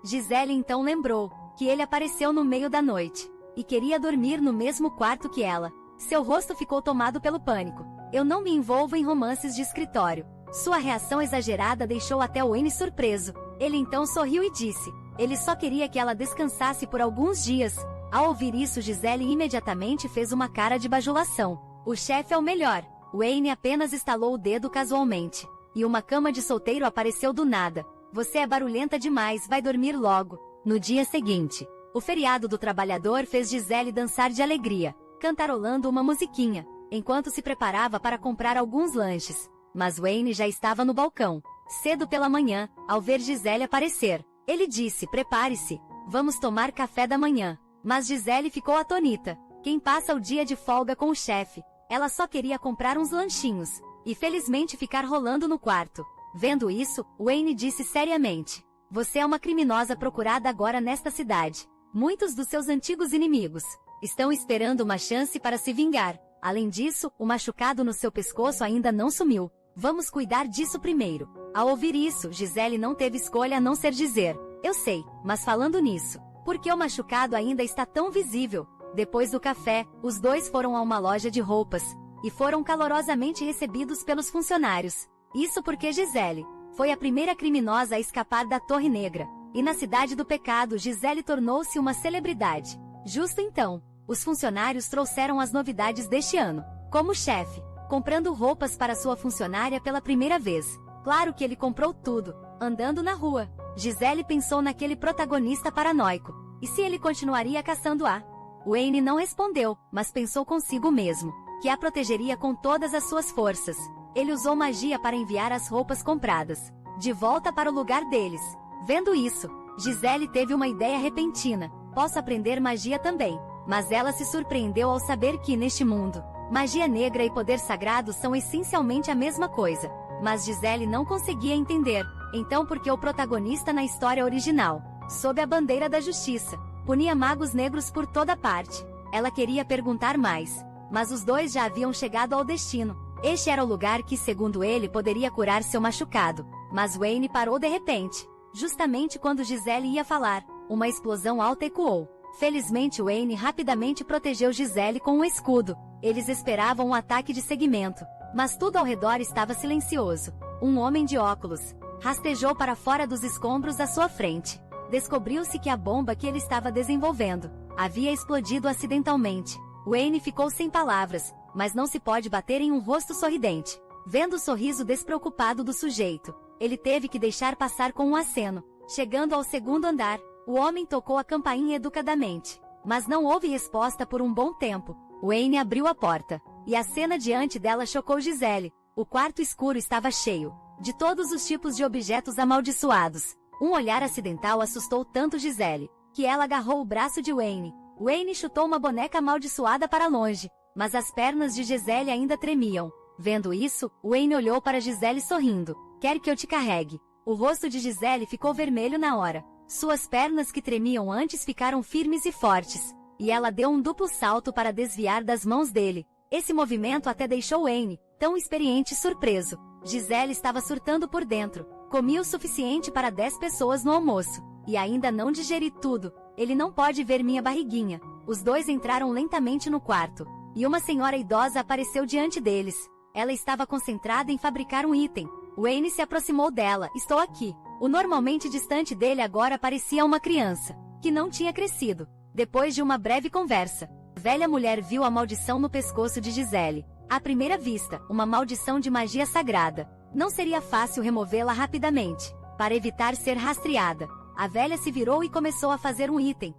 Gisele então lembrou que ele apareceu no meio da noite e queria dormir no mesmo quarto que ela. Seu rosto ficou tomado pelo pânico. Eu não me envolvo em romances de escritório. Sua reação exagerada deixou até Wayne surpreso. Ele então sorriu e disse: ele só queria que ela descansasse por alguns dias. Ao ouvir isso, Gisele imediatamente fez uma cara de bajulação. O chefe é o melhor. Wayne apenas estalou o dedo casualmente, e uma cama de solteiro apareceu do nada. Você é barulhenta demais, vai dormir logo. No dia seguinte, o feriado do trabalhador fez Gisele dançar de alegria, cantarolando uma musiquinha, enquanto se preparava para comprar alguns lanches. Mas Wayne já estava no balcão, cedo pela manhã, ao ver Gisele aparecer. Ele disse: prepare-se, vamos tomar café da manhã. Mas Gisele ficou atônita. Quem passa o dia de folga com o chefe? Ela só queria comprar uns lanchinhos, e felizmente ficar rolando no quarto. Vendo isso, Wayne disse seriamente: você é uma criminosa procurada agora nesta cidade. Muitos dos seus antigos inimigos estão esperando uma chance para se vingar. Além disso, o machucado no seu pescoço ainda não sumiu. Vamos cuidar disso primeiro. Ao ouvir isso, Gisele não teve escolha a não ser dizer: eu sei, mas falando nisso, por que o machucado ainda está tão visível? Depois do café, os dois foram a uma loja de roupas, e foram calorosamente recebidos pelos funcionários. Isso porque Gisele foi a primeira criminosa a escapar da Torre Negra, e na Cidade do Pecado Gisele tornou-se uma celebridade. Justo então, os funcionários trouxeram as novidades deste ano. Como chefe, comprando roupas para sua funcionária pela primeira vez. Claro que ele comprou tudo, andando na rua. Gisele pensou naquele protagonista paranoico. E se ele continuaria caçando-a? Wayne não respondeu, mas pensou consigo mesmo que a protegeria com todas as suas forças. Ele usou magia para enviar as roupas compradas de volta para o lugar deles. Vendo isso, Gisele teve uma ideia repentina: posso aprender magia também. Mas ela se surpreendeu ao saber que, neste mundo, magia negra e poder sagrado são essencialmente a mesma coisa. Mas Gisele não conseguia entender, então, por que o protagonista na história original, sob a bandeira da justiça, punia magos negros por toda parte. Ela queria perguntar mais, mas os dois já haviam chegado ao destino. Este era o lugar que, segundo ele, poderia curar seu machucado. Mas Wayne parou de repente. Justamente quando Gisele ia falar, uma explosão alta ecoou. Felizmente Wayne rapidamente protegeu Gisele com um escudo. Eles esperavam um ataque de seguimento, mas tudo ao redor estava silencioso. Um homem de óculos rastejou para fora dos escombros à sua frente. Descobriu-se que a bomba que ele estava desenvolvendo havia explodido acidentalmente. Wayne ficou sem palavras, mas não se pode bater em um rosto sorridente. Vendo o sorriso despreocupado do sujeito, ele teve que deixar passar com um aceno. Chegando ao segundo andar, o homem tocou a campainha educadamente, mas não houve resposta por um bom tempo. Wayne abriu a porta, e a cena diante dela chocou Gisele. O quarto escuro estava cheio de todos os tipos de objetos amaldiçoados. Um olhar acidental assustou tanto Gisele, que ela agarrou o braço de Wayne. Wayne chutou uma boneca amaldiçoada para longe, mas as pernas de Gisele ainda tremiam. Vendo isso, Wayne olhou para Gisele sorrindo. Quer que eu te carregue? O rosto de Gisele ficou vermelho na hora. Suas pernas que tremiam antes ficaram firmes e fortes, e ela deu um duplo salto para desviar das mãos dele. Esse movimento até deixou Wayne, tão experiente, surpreso. Gisele estava surtando por dentro. Comi o suficiente para 10 pessoas no almoço, e ainda não digeri tudo. Ele não pode ver minha barriguinha. Os dois entraram lentamente no quarto, e uma senhora idosa apareceu diante deles. Ela estava concentrada em fabricar um item. Wayne se aproximou dela. Estou aqui. O normalmente distante dele agora parecia uma criança, que não tinha crescido. Depois de uma breve conversa, a velha mulher viu a maldição no pescoço de Gisele. À primeira vista, uma maldição de magia sagrada. Não seria fácil removê-la rapidamente, para evitar ser rastreada. A velha se virou e começou a fazer um item.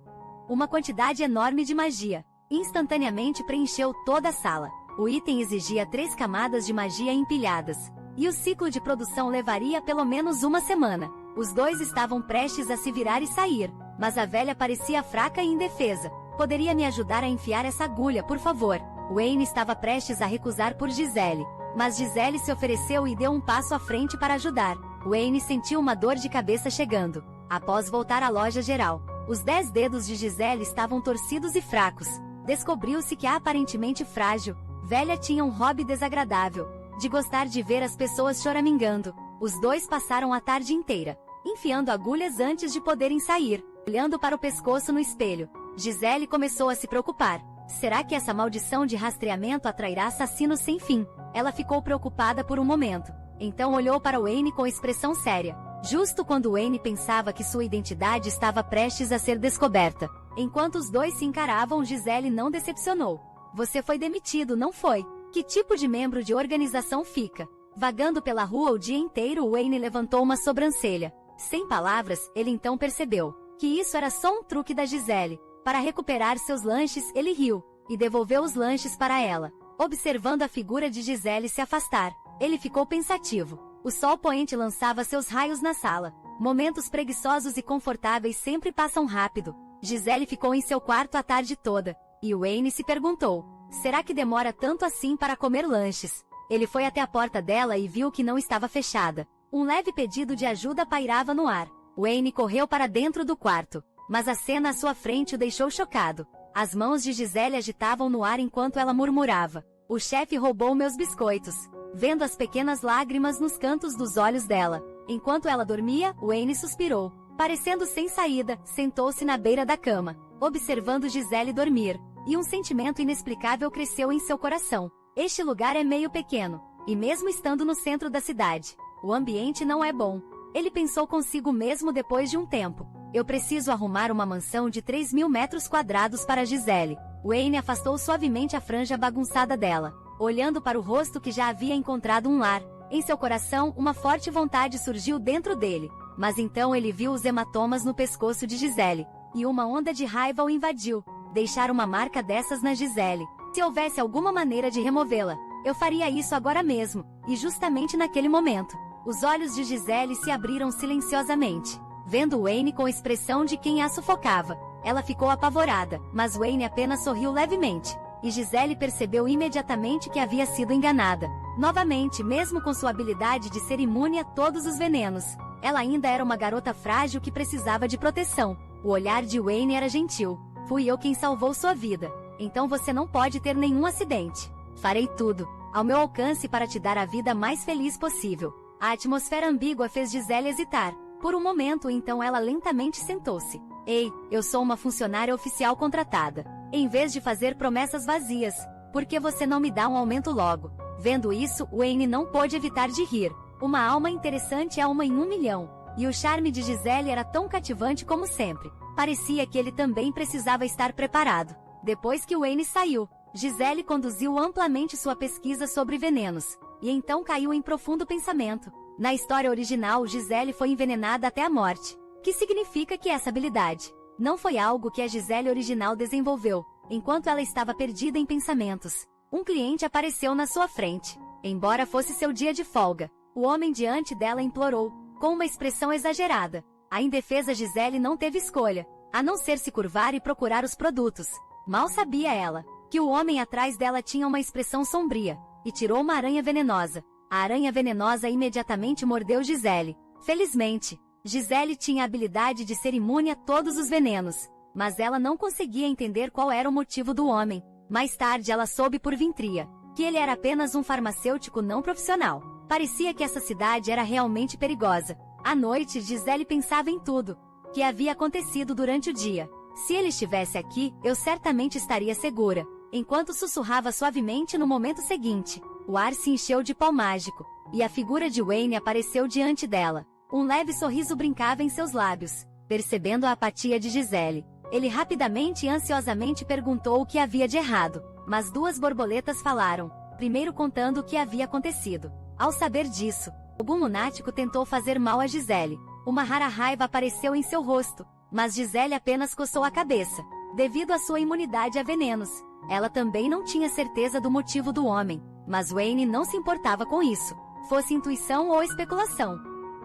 Uma quantidade enorme de magia instantaneamente preencheu toda a sala. O item exigia 3 camadas de magia empilhadas, e o ciclo de produção levaria pelo menos uma semana. Os dois estavam prestes a se virar e sair, mas a velha parecia fraca e indefesa. Poderia me ajudar a enfiar essa agulha, por favor? Wayne estava prestes a recusar por Gisele, mas Gisele se ofereceu e deu um passo à frente para ajudar. Wayne sentiu uma dor de cabeça chegando. Após voltar à loja geral, os 10 dedos de Gisele estavam torcidos e fracos. Descobriu-se que a aparentemente frágil velha tinha um hobby desagradável, de gostar de ver as pessoas choramingando. Os dois passaram a tarde inteira, enfiando agulhas antes de poderem sair. Olhando para o pescoço no espelho, Gisele começou a se preocupar. Será que essa maldição de rastreamento atrairá assassinos sem fim? Ela ficou preocupada por um momento. Então olhou para Wayne com expressão séria. Justo quando Wayne pensava que sua identidade estava prestes a ser descoberta. Enquanto os dois se encaravam, Gisele não decepcionou. Você foi demitido, não foi? Que tipo de membro de organização fica? Vagando pela rua o dia inteiro, Wayne levantou uma sobrancelha. Sem palavras, ele então percebeu que isso era só um truque da Gisele. Para recuperar seus lanches, ele riu e devolveu os lanches para ela. Observando a figura de Gisele se afastar, ele ficou pensativo. O sol poente lançava seus raios na sala. Momentos preguiçosos e confortáveis sempre passam rápido. Gisele ficou em seu quarto a tarde toda, e Wayne se perguntou: será que demora tanto assim para comer lanches? Ele foi até a porta dela e viu que não estava fechada. Um leve pedido de ajuda pairava no ar. Wayne correu para dentro do quarto, mas a cena à sua frente o deixou chocado. As mãos de Gisele agitavam no ar enquanto ela murmurava: o chefe roubou meus biscoitos. Vendo as pequenas lágrimas nos cantos dos olhos dela, enquanto ela dormia, Wayne suspirou. Parecendo sem saída, sentou-se na beira da cama, observando Gisele dormir, e um sentimento inexplicável cresceu em seu coração. Este lugar é meio pequeno, e mesmo estando no centro da cidade, o ambiente não é bom. Ele pensou consigo mesmo depois de um tempo. Eu preciso arrumar uma mansão de 3.000 metros quadrados para Gisele. Wayne afastou suavemente a franja bagunçada dela, olhando para o rosto que já havia encontrado um lar. Em seu coração, uma forte vontade surgiu dentro dele. Mas então ele viu os hematomas no pescoço de Gisele, e uma onda de raiva o invadiu. Deixar uma marca dessas na Gisele. Se houvesse alguma maneira de removê-la, eu faria isso agora mesmo. E justamente naquele momento, os olhos de Gisele se abriram silenciosamente, vendo Wayne com a expressão de quem a sufocava. Ela ficou apavorada, mas Wayne apenas sorriu levemente, e Gisele percebeu imediatamente que havia sido enganada. Novamente, mesmo com sua habilidade de ser imune a todos os venenos, ela ainda era uma garota frágil que precisava de proteção. O olhar de Wayne era gentil. Fui eu quem salvou sua vida. Então você não pode ter nenhum acidente. Farei tudo ao meu alcance para te dar a vida mais feliz possível. A atmosfera ambígua fez Gisele hesitar. Por um momento, então ela lentamente sentou-se. Ei, eu sou uma funcionária oficial contratada. Em vez de fazer promessas vazias, por que você não me dá um aumento logo? Vendo isso, Wayne não pôde evitar de rir. Uma alma interessante é uma em 1 milhão. E o charme de Gisele era tão cativante como sempre. Parecia que ele também precisava estar preparado. Depois que Wayne saiu, Gisele conduziu amplamente sua pesquisa sobre venenos, e então caiu em profundo pensamento. Na história original, Gisele foi envenenada até a morte. Que significa que essa habilidade não foi algo que a Gisele original desenvolveu. Enquanto ela estava perdida em pensamentos, um cliente apareceu na sua frente. Embora fosse seu dia de folga, o homem diante dela implorou, com uma expressão exagerada. A indefesa Gisele não teve escolha, a não ser se curvar e procurar os produtos. Mal sabia ela que o homem atrás dela tinha uma expressão sombria, e tirou uma aranha venenosa. A aranha venenosa imediatamente mordeu Gisele. Felizmente, Gisele tinha a habilidade de ser imune a todos os venenos, mas ela não conseguia entender qual era o motivo do homem. Mais tarde ela soube por Vintria que ele era apenas um farmacêutico não profissional. Parecia que essa cidade era realmente perigosa. À noite, Gisele pensava em tudo que havia acontecido durante o dia. Se ele estivesse aqui, eu certamente estaria segura. Enquanto sussurrava suavemente no momento seguinte, o ar se encheu de pó mágico, e a figura de Wayne apareceu diante dela. Um leve sorriso brincava em seus lábios. Percebendo a apatia de Gisele, ele rapidamente e ansiosamente perguntou o que havia de errado, mas duas borboletas falaram, primeiro contando o que havia acontecido. Ao saber disso, algum lunático tentou fazer mal a Gisele. Uma rara raiva apareceu em seu rosto, mas Gisele apenas coçou a cabeça. Devido à sua imunidade a venenos, ela também não tinha certeza do motivo do homem, mas Wayne não se importava com isso, fosse intuição ou especulação.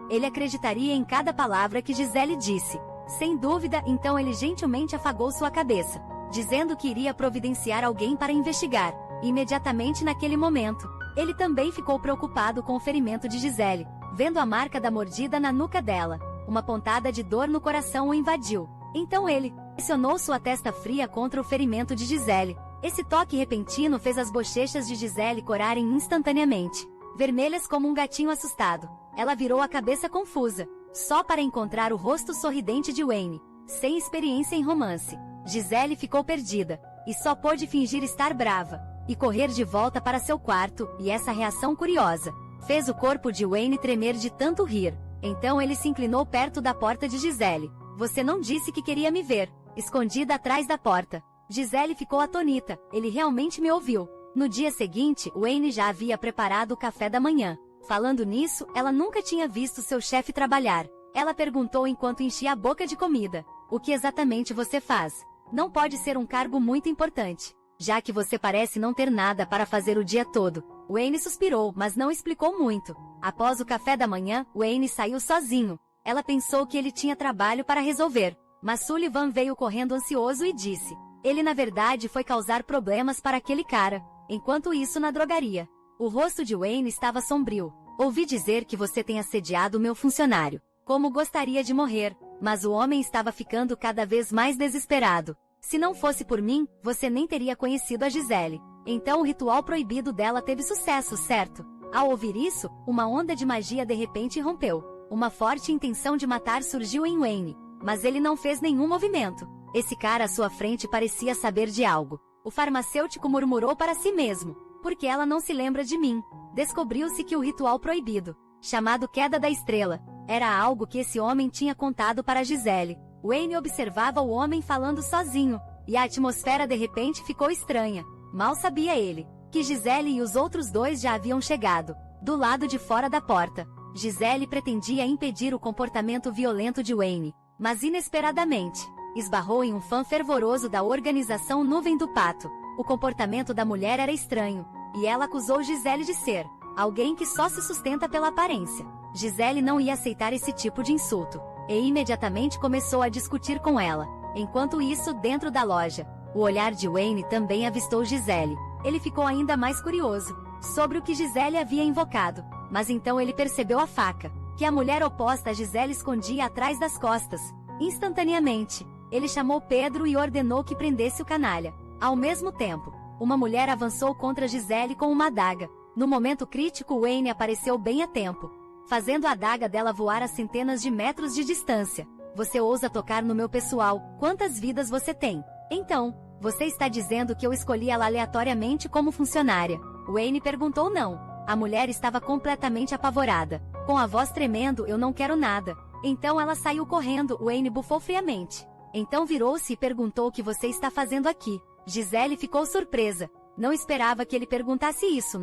Ele acreditaria em cada palavra que Gisele disse. Sem dúvida, então ele gentilmente afagou sua cabeça, dizendo que iria providenciar alguém para investigar. Imediatamente naquele momento, ele também ficou preocupado com o ferimento de Gisele, vendo a marca da mordida na nuca dela. Uma pontada de dor no coração o invadiu. Então ele pressionou sua testa fria contra o ferimento de Gisele. Esse toque repentino fez as bochechas de Gisele corarem instantaneamente, vermelhas como um gatinho assustado. Ela virou a cabeça confusa, só para encontrar o rosto sorridente de Wayne. Sem experiência em romance, Gisele ficou perdida, e só pôde fingir estar brava, e correr de volta para seu quarto, e essa reação curiosa fez o corpo de Wayne tremer de tanto rir. Então ele se inclinou perto da porta de Gisele. Você não disse que queria me ver, escondida atrás da porta. Gisele ficou atônita, ele realmente me ouviu. No dia seguinte, Wayne já havia preparado o café da manhã. Falando nisso, ela nunca tinha visto seu chefe trabalhar. Ela perguntou enquanto enchia a boca de comida. O que exatamente você faz? Não pode ser um cargo muito importante, já que você parece não ter nada para fazer o dia todo. Wayne suspirou, mas não explicou muito. Após o café da manhã, Wayne saiu sozinho. Ela pensou que ele tinha trabalho para resolver, mas Sullivan veio correndo ansioso e disse: ele na verdade foi causar problemas para aquele cara. Enquanto isso na drogaria, o rosto de Wayne estava sombrio. Ouvi dizer que você tem assediado meu funcionário. Como gostaria de morrer, mas o homem estava ficando cada vez mais desesperado. Se não fosse por mim, você nem teria conhecido a Gisele. Então o ritual proibido dela teve sucesso, certo? Ao ouvir isso, uma onda de magia de repente rompeu. Uma forte intenção de matar surgiu em Wayne, mas ele não fez nenhum movimento. Esse cara à sua frente parecia saber de algo. O farmacêutico murmurou para si mesmo: por que ela não se lembra de mim? Descobriu-se que o ritual proibido, chamado Queda da Estrela, era algo que esse homem tinha contado para Gisele. Wayne observava o homem falando sozinho, e a atmosfera de repente ficou estranha. Mal sabia ele que Gisele e os outros dois já haviam chegado. Do lado de fora da porta, Gisele pretendia impedir o comportamento violento de Wayne, mas inesperadamente esbarrou em um fã fervoroso da organização Nuvem do Pato. O comportamento da mulher era estranho, e ela acusou Gisele de ser alguém que só se sustenta pela aparência. Gisele não ia aceitar esse tipo de insulto, e imediatamente começou a discutir com ela. Enquanto isso, dentro da loja, o olhar de Wayne também avistou Gisele. Ele ficou ainda mais curioso sobre o que Gisele havia invocado, mas então ele percebeu a faca que a mulher oposta a Gisele escondia atrás das costas. Instantaneamente, ele chamou Pedro e ordenou que prendesse o canalha. Ao mesmo tempo, uma mulher avançou contra Gisele com uma adaga. No momento crítico, Wayne apareceu bem a tempo, fazendo a adaga dela voar a centenas de metros de distância. Você ousa tocar no meu pessoal? Quantas vidas você tem? Então, você está dizendo que eu escolhi ela aleatoriamente como funcionária? Wayne perguntou. Não. A mulher estava completamente apavorada. Com a voz tremendo: eu não quero nada. Então ela saiu correndo. Wayne bufou friamente. Então virou-se e perguntou: o que você está fazendo aqui? Gisele ficou surpresa. Não esperava que ele perguntasse isso.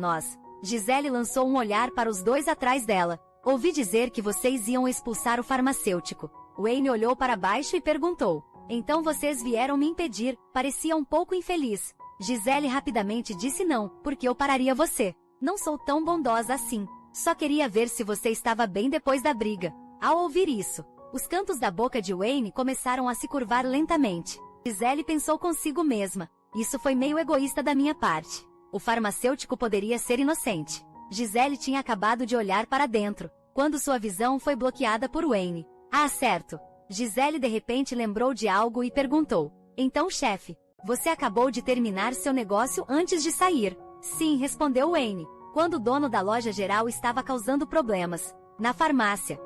Gisele lançou um olhar para os dois atrás dela. Ouvi dizer que vocês iam expulsar o farmacêutico. Wayne olhou para baixo e perguntou: então vocês vieram me impedir? Parecia um pouco infeliz. Gisele rapidamente disse: não, porque eu pararia você. Não sou tão bondosa assim. Só queria ver se você estava bem depois da briga. Ao ouvir isso, os cantos da boca de Wayne começaram a se curvar lentamente. Gisele pensou consigo mesma: isso foi meio egoísta da minha parte. O farmacêutico poderia ser inocente. Gisele tinha acabado de olhar para dentro, quando sua visão foi bloqueada por Wayne. Ah, certo. Gisele de repente lembrou de algo e perguntou: então, chefe, você acabou de terminar seu negócio antes de sair? Sim, respondeu Wayne, quando o dono da loja geral estava causando problemas na farmácia.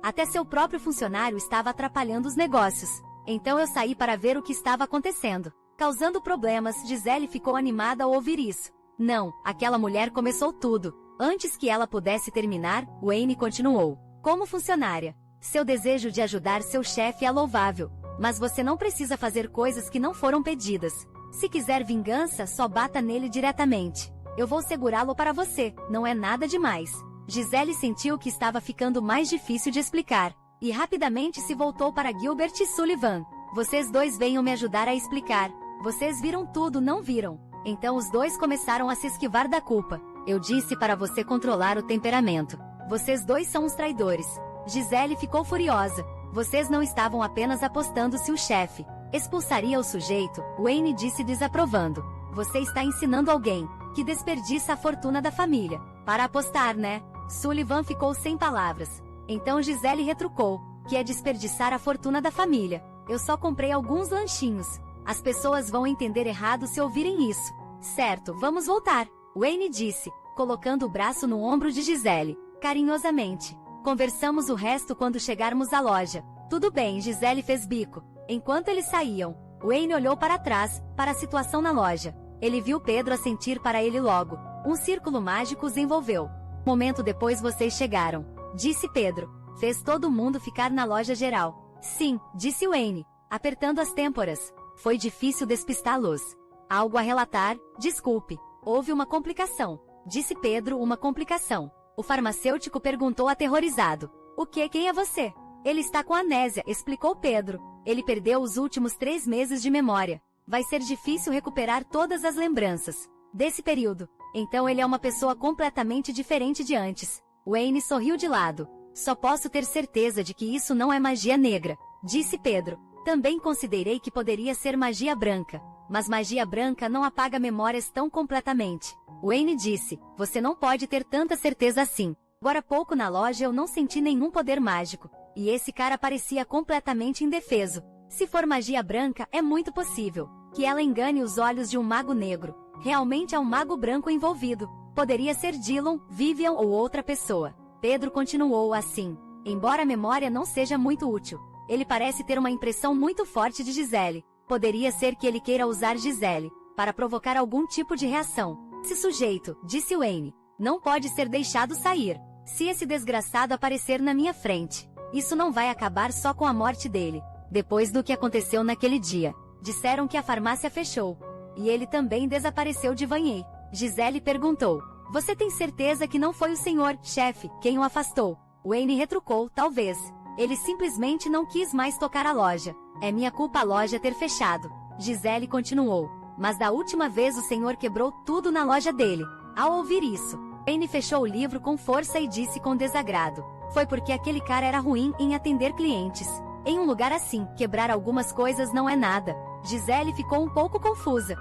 Até seu próprio funcionário estava atrapalhando os negócios. Então eu saí para ver o que estava acontecendo. Causando problemas, Gisele ficou animada ao ouvir isso. Não, aquela mulher começou tudo. Antes que ela pudesse terminar, Wayne continuou. Como funcionária, seu desejo de ajudar seu chefe é louvável. Mas você não precisa fazer coisas que não foram pedidas. Se quiser vingança, só bata nele diretamente. Eu vou segurá-lo para você, não é nada demais. Gisele sentiu que estava ficando mais difícil de explicar. E rapidamente se voltou para Gilbert e Sullivan. Vocês dois venham me ajudar a explicar. Vocês viram tudo, não viram? Então os dois começaram a se esquivar da culpa. Eu disse para você controlar o temperamento. Vocês dois são uns traidores. Gisele ficou furiosa. Vocês não estavam apenas apostando se o chefe expulsaria o sujeito, Wayne disse desaprovando. Você está ensinando alguém que desperdiça a fortuna da família para apostar, né? Sullivan ficou sem palavras. Então Gisele retrucou, que é desperdiçar a fortuna da família. Eu só comprei alguns lanchinhos. As pessoas vão entender errado se ouvirem isso. Certo, vamos voltar, Wayne disse, colocando o braço no ombro de Gisele, carinhosamente. Conversamos o resto quando chegarmos à loja. Tudo bem, Gisele fez bico. Enquanto eles saíam, Wayne olhou para trás, para a situação na loja. Ele viu Pedro assentir para ele logo. Um círculo mágico os envolveu. Momento depois vocês chegaram, disse Pedro. Fez todo mundo ficar na loja geral. Sim, disse Wayne, apertando as têmporas. Foi difícil despistá-los. Algo a relatar? Desculpe. Houve uma complicação. Disse Pedro, uma complicação. O farmacêutico perguntou aterrorizado. O que? Quem é você? Ele está com amnésia, explicou Pedro. Ele perdeu os últimos 3 meses de memória. Vai ser difícil recuperar todas as lembranças desse período. Então ele é uma pessoa completamente diferente de antes. Wayne sorriu de lado. Só posso ter certeza de que isso não é magia negra, disse Pedro. Também considerei que poderia ser magia branca. Mas magia branca não apaga memórias tão completamente. Wayne disse, você não pode ter tanta certeza assim. Agora há pouco na loja eu não senti nenhum poder mágico. E esse cara parecia completamente indefeso. Se for magia branca, é muito possível que ela engane os olhos de um mago negro. Realmente é um mago branco envolvido. Poderia ser Dylan, Vivian ou outra pessoa. Pedro continuou assim. Embora a memória não seja muito útil, ele parece ter uma impressão muito forte de Gisele. Poderia ser que ele queira usar Gisele para provocar algum tipo de reação. Esse sujeito, disse Wayne, não pode ser deixado sair. Se esse desgraçado aparecer na minha frente, isso não vai acabar só com a morte dele. Depois do que aconteceu naquele dia, disseram que a farmácia fechou. E ele também desapareceu de Vanier. Gisele perguntou, você tem certeza que não foi o senhor, chefe, quem o afastou? Wayne retrucou, talvez. Ele simplesmente não quis mais tocar a loja. É minha culpa a loja ter fechado. Gisele continuou. Mas da última vez o senhor quebrou tudo na loja dele. Ao ouvir isso, Wayne fechou o livro com força e disse com desagrado. Foi porque aquele cara era ruim em atender clientes. Em um lugar assim, quebrar algumas coisas não é nada. Gisele ficou um pouco confusa.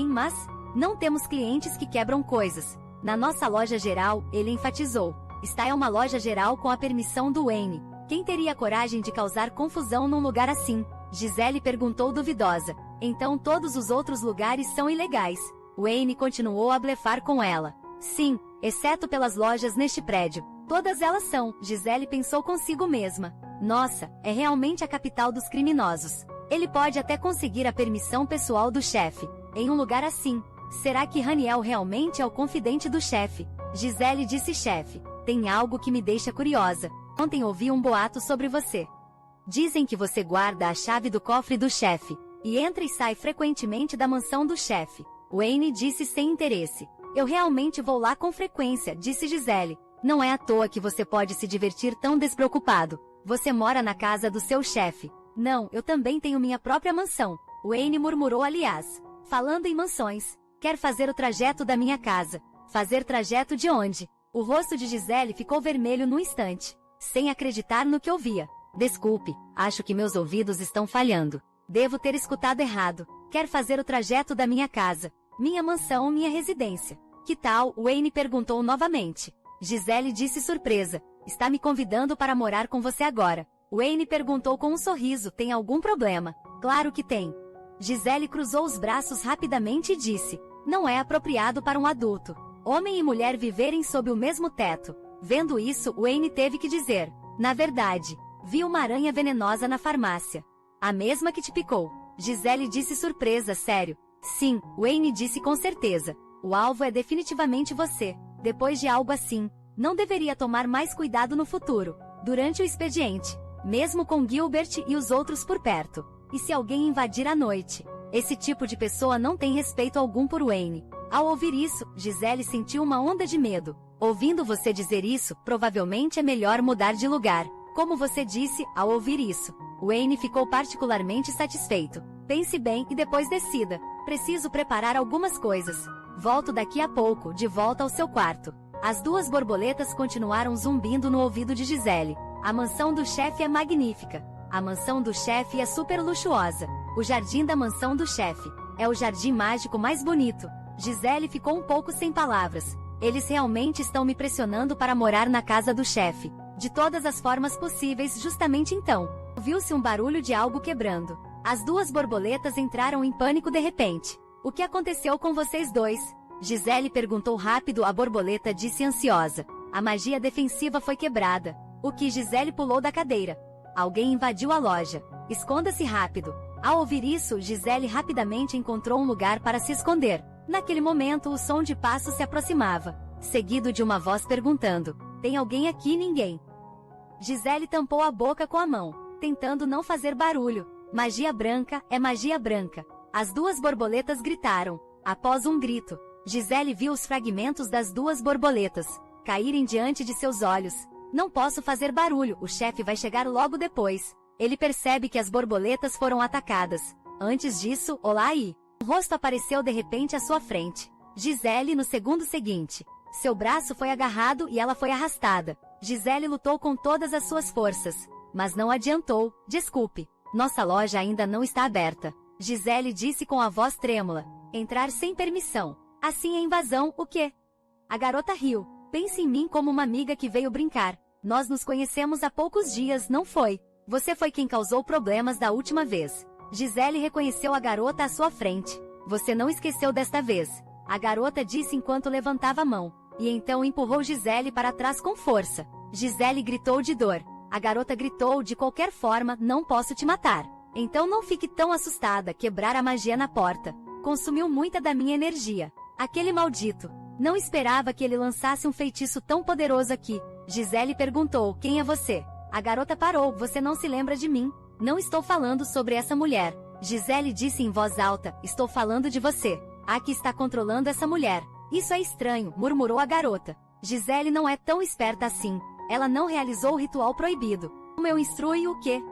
Mas não temos clientes que quebram coisas. Na nossa loja geral, ele enfatizou. Esta é uma loja geral com a permissão do Wayne. Quem teria coragem de causar confusão num lugar assim? Gisele perguntou duvidosa. Então todos os outros lugares são ilegais. Wayne continuou a blefar com ela. Sim, exceto pelas lojas neste prédio. Todas elas são, Gisele pensou consigo mesma. Nossa, é realmente a capital dos criminosos. Ele pode até conseguir a permissão pessoal do chefe. Em um lugar assim, será que Raniel realmente é o confidente do chefe? Gisele disse chefe, tem algo que me deixa curiosa. Ontem ouvi um boato sobre você. Dizem que você guarda a chave do cofre do chefe, e entra e sai frequentemente da mansão do chefe. Wayne disse sem interesse. Eu realmente vou lá com frequência, disse Gisele. Não é à toa que você pode se divertir tão despreocupado. Você mora na casa do seu chefe. Não, eu também tenho minha própria mansão. Wayne murmurou aliás. Falando em mansões, quer fazer o trajeto da minha casa. Fazer trajeto de onde? O rosto de Gisele ficou vermelho num instante, sem acreditar no que ouvia. Desculpe, acho que meus ouvidos estão falhando. Devo ter escutado errado. Quer fazer o trajeto da minha casa. Minha mansão, minha residência. Que tal? Wayne perguntou novamente. Gisele disse surpresa. Está me convidando para morar com você agora. Wayne perguntou com um sorriso, tem algum problema? Claro que tem. Gisele cruzou os braços rapidamente e disse, não é apropriado para um adulto. Homem e mulher viverem sob o mesmo teto. Vendo isso, Wayne teve que dizer, na verdade, vi uma aranha venenosa na farmácia. A mesma que te picou. Gisele disse surpresa, sério. Sim, Wayne disse com certeza. O alvo é definitivamente você. Depois de algo assim, não deveria tomar mais cuidado no futuro, durante o expediente, mesmo com Gilbert e os outros por perto. E se alguém invadir à noite? Esse tipo de pessoa não tem respeito algum por Wayne. Ao ouvir isso, Gisele sentiu uma onda de medo. Ouvindo você dizer isso, provavelmente é melhor mudar de lugar. Como você disse, ao ouvir isso, Wayne ficou particularmente satisfeito. Pense bem e depois decida. Preciso preparar algumas coisas. Volto daqui a pouco, de volta ao seu quarto. As duas borboletas continuaram zumbindo no ouvido de Gisele. A mansão do chefe é magnífica. A mansão do chefe é super luxuosa. O jardim da mansão do chefe é o jardim mágico mais bonito. Gisele ficou um pouco sem palavras. Eles realmente estão me pressionando para morar na casa do chefe. De todas as formas possíveis. Justamente então, ouviu-se um barulho de algo quebrando. As duas borboletas entraram em pânico de repente. O que aconteceu com vocês dois? Gisele perguntou rápido. A borboleta disse ansiosa. A magia defensiva foi quebrada. O que? Gisele pulou da cadeira. Alguém invadiu a loja. Esconda-se rápido. Ao ouvir isso, Gisele rapidamente encontrou um lugar para se esconder. Naquele momento, o som de passos se aproximava, seguido de uma voz perguntando: tem alguém aqui? Ninguém. Gisele tampou a boca com a mão, tentando não fazer barulho. Magia branca, é magia branca. As duas borboletas gritaram. Após um grito, Gisele viu os fragmentos das duas borboletas caírem diante de seus olhos. Não posso fazer barulho, o chefe vai chegar logo depois. Ele percebe que as borboletas foram atacadas. Antes disso, olá aí. Um rosto apareceu de repente à sua frente. Gisele no segundo seguinte. Seu braço foi agarrado e ela foi arrastada. Gisele lutou com todas as suas forças, mas não adiantou. Desculpe, nossa loja ainda não está aberta. Gisele disse com a voz trêmula. Entrar sem permissão. Assim é invasão, o quê? A garota riu. Pense em mim como uma amiga que veio brincar. Nós nos conhecemos há poucos dias, não foi? Você foi quem causou problemas da última vez. Gisele reconheceu a garota à sua frente. Você não esqueceu desta vez. A garota disse enquanto levantava a mão. E então empurrou Gisele para trás com força. Gisele gritou de dor. A garota gritou de qualquer forma, não posso te matar. Então não fique tão assustada. Quebrar a magia na porta consumiu muita da minha energia. Aquele maldito. Não esperava que ele lançasse um feitiço tão poderoso aqui. Gisele perguntou, quem é você? A garota parou, você não se lembra de mim? Não estou falando sobre essa mulher. Gisele disse em voz alta, estou falando de você. A que está controlando essa mulher. Isso é estranho, murmurou a garota. Gisele não é tão esperta assim. Ela não realizou o ritual proibido. Como eu instruí o quê?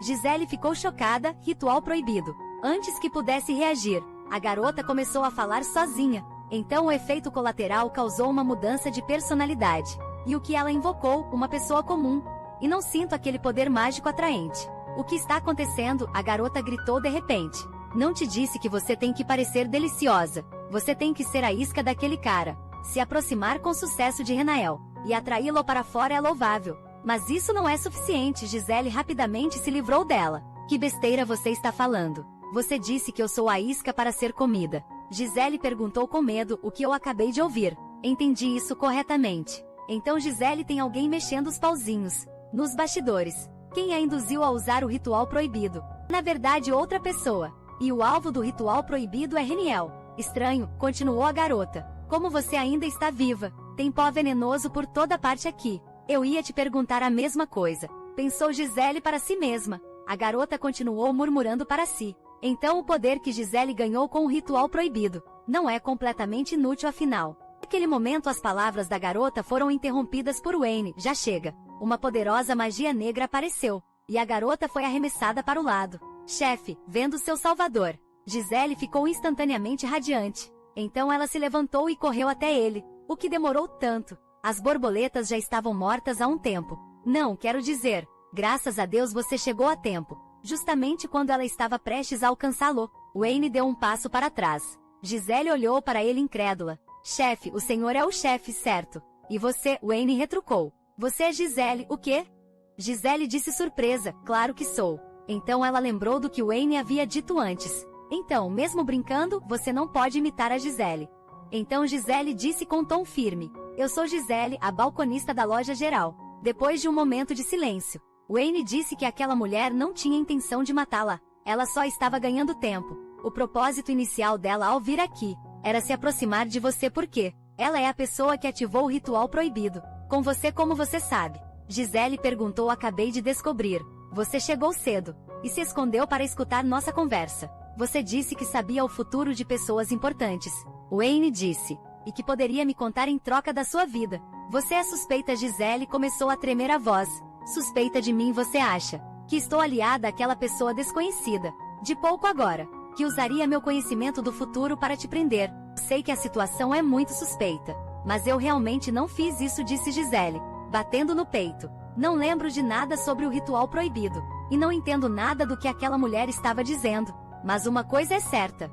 Gisele ficou chocada, ritual proibido. Antes que pudesse reagir, a garota começou a falar sozinha. Então o efeito colateral causou uma mudança de personalidade. E o que ela invocou? Uma pessoa comum. E não sinto aquele poder mágico atraente. O que está acontecendo? A garota gritou de repente. Não te disse que você tem que parecer deliciosa. Você tem que ser a isca daquele cara. Se aproximar com sucesso de Renael. E atraí-lo para fora é louvável. Mas isso não é suficiente. Gisele rapidamente se livrou dela. Que besteira você está falando? Você disse que eu sou a isca para ser comida. Gisele perguntou com medo o que eu acabei de ouvir. Entendi isso corretamente. Então Gisele tem alguém mexendo os pauzinhos. Nos bastidores. Quem a induziu a usar o ritual proibido? Na verdade outra pessoa. E o alvo do ritual proibido é Reniel. Estranho, continuou a garota. Como você ainda está viva? Tem pó venenoso por toda parte aqui. Eu ia te perguntar a mesma coisa. Pensou Gisele para si mesma. A garota continuou murmurando para si. Então o poder que Gisele ganhou com o ritual proibido não é completamente inútil afinal. Naquele momento as palavras da garota foram interrompidas por Wayne. Já chega. Uma poderosa magia negra apareceu, e a garota foi arremessada para o lado. Chefe, vendo seu salvador. Gisele ficou instantaneamente radiante. Então ela se levantou e correu até ele. O que demorou tanto? As borboletas já estavam mortas há um tempo. Não, quero dizer, graças a Deus você chegou a tempo. Justamente quando ela estava prestes a alcançá-lo, Wayne deu um passo para trás. Gisele olhou para ele incrédula. Chefe, o senhor é o chefe, certo? E você, Wayne retrucou. Você é Gisele, o quê? Gisele disse surpresa, claro que sou. Então ela lembrou do que Wayne havia dito antes. Então, mesmo brincando, você não pode imitar a Gisele. Então Gisele disse com tom firme. Eu sou Gisele, a balconista da loja geral. Depois de um momento de silêncio, Wayne disse que aquela mulher não tinha intenção de matá-la. Ela só estava ganhando tempo. O propósito inicial dela ao vir aqui era se aproximar de você porque ela é a pessoa que ativou o ritual proibido. Com você, como você sabe? Gisele perguntou. Acabei de descobrir. Você chegou cedo e se escondeu para escutar nossa conversa. Você disse que sabia o futuro de pessoas importantes. Wayne disse. E que poderia me contar em troca da sua vida. Você é suspeita? Gisele começou a tremer a voz. Suspeita de mim? Você acha que estou aliada àquela pessoa desconhecida, de pouco agora, que usaria meu conhecimento do futuro para te prender? Sei que a situação é muito suspeita, mas eu realmente não fiz isso, disse Gisele, batendo no peito. Não lembro de nada sobre o ritual proibido, e não entendo nada do que aquela mulher estava dizendo. Mas uma coisa é certa.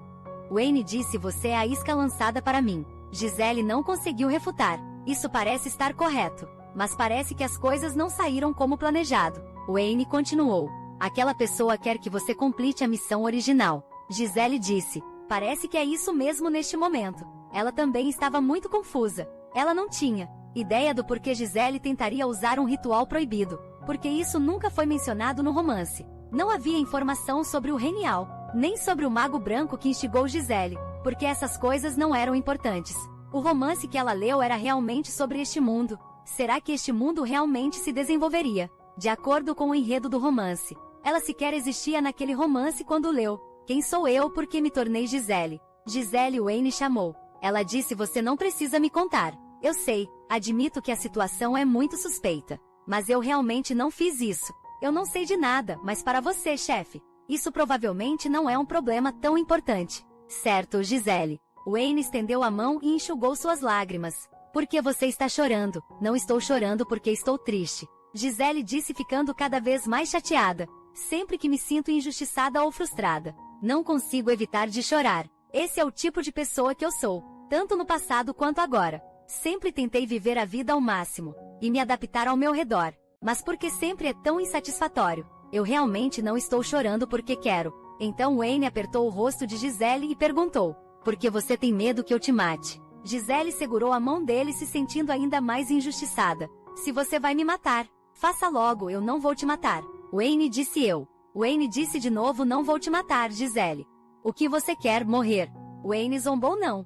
Wayne disse: você é a isca lançada para mim. Gisele não conseguiu refutar. Isso parece estar correto, mas parece que as coisas não saíram como planejado. Wayne continuou. Aquela pessoa quer que você complete a missão original. Gisele disse. Parece que é isso mesmo neste momento. Ela também estava muito confusa. Ela não tinha ideia do porquê Gisele tentaria usar um ritual proibido, porque isso nunca foi mencionado no romance. Não havia informação sobre o Renial, nem sobre o Mago Branco que instigou Gisele, porque essas coisas não eram importantes. O romance que ela leu era realmente sobre este mundo. Será que este mundo realmente se desenvolveria? De acordo com o enredo do romance, ela sequer existia naquele romance quando leu. Quem sou eu porque me tornei Gisele? Gisele, Wayne chamou. Ela disse: você não precisa me contar. Eu sei, admito que a situação é muito suspeita. Mas eu realmente não fiz isso. Eu não sei de nada, mas para você, chefe, isso provavelmente não é um problema tão importante. Certo, Gisele. Wayne estendeu a mão e enxugou suas lágrimas. Por que você está chorando? Não estou chorando porque estou triste. Gisele disse, ficando cada vez mais chateada. Sempre que me sinto injustiçada ou frustrada, não consigo evitar de chorar. Esse é o tipo de pessoa que eu sou, tanto no passado quanto agora. Sempre tentei viver a vida ao máximo e me adaptar ao meu redor, mas porque sempre é tão insatisfatório. Eu realmente não estou chorando porque quero. Então Wayne apertou o rosto de Gisele e perguntou: por que você tem medo que eu te mate? Gisele segurou a mão dele, se sentindo ainda mais injustiçada. Se você vai me matar, faça logo, eu não vou te matar. Wayne disse. Wayne disse de novo: não vou te matar, Gisele. O que você quer? Morrer? Wayne zombou. Não.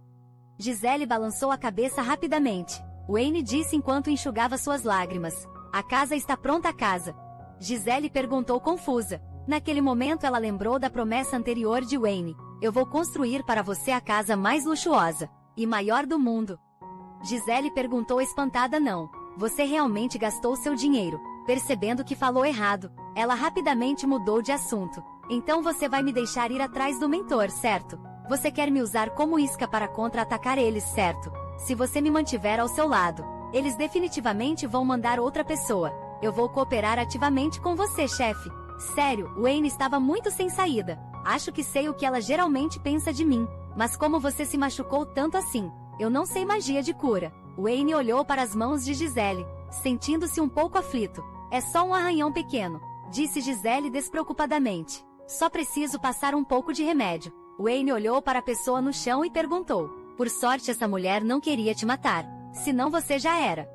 Gisele balançou a cabeça rapidamente. Wayne disse enquanto enxugava suas lágrimas: a casa está pronta. A casa? Gisele perguntou confusa. Naquele momento ela lembrou da promessa anterior de Wayne: eu vou construir para você a casa mais luxuosa e maior do mundo. Gisele perguntou espantada. Não. Você realmente gastou seu dinheiro? Percebendo que falou errado, ela rapidamente mudou de assunto. Então você vai me deixar ir atrás do mentor, certo? Você quer me usar como isca para contra-atacar eles, certo? Se você me mantiver ao seu lado, eles definitivamente vão mandar outra pessoa. Eu vou cooperar ativamente com você, chefe. Sério, Wayne estava muito sem saída. Acho que sei o que ela geralmente pensa de mim. Mas como você se machucou tanto assim? Eu não sei magia de cura. Wayne olhou para as mãos de Gisele, sentindo-se um pouco aflito. É só um arranhão pequeno, disse Gisele despreocupadamente. Só preciso passar um pouco de remédio. Wayne olhou para a pessoa no chão e perguntou: por sorte essa mulher não queria te matar. Senão você já era.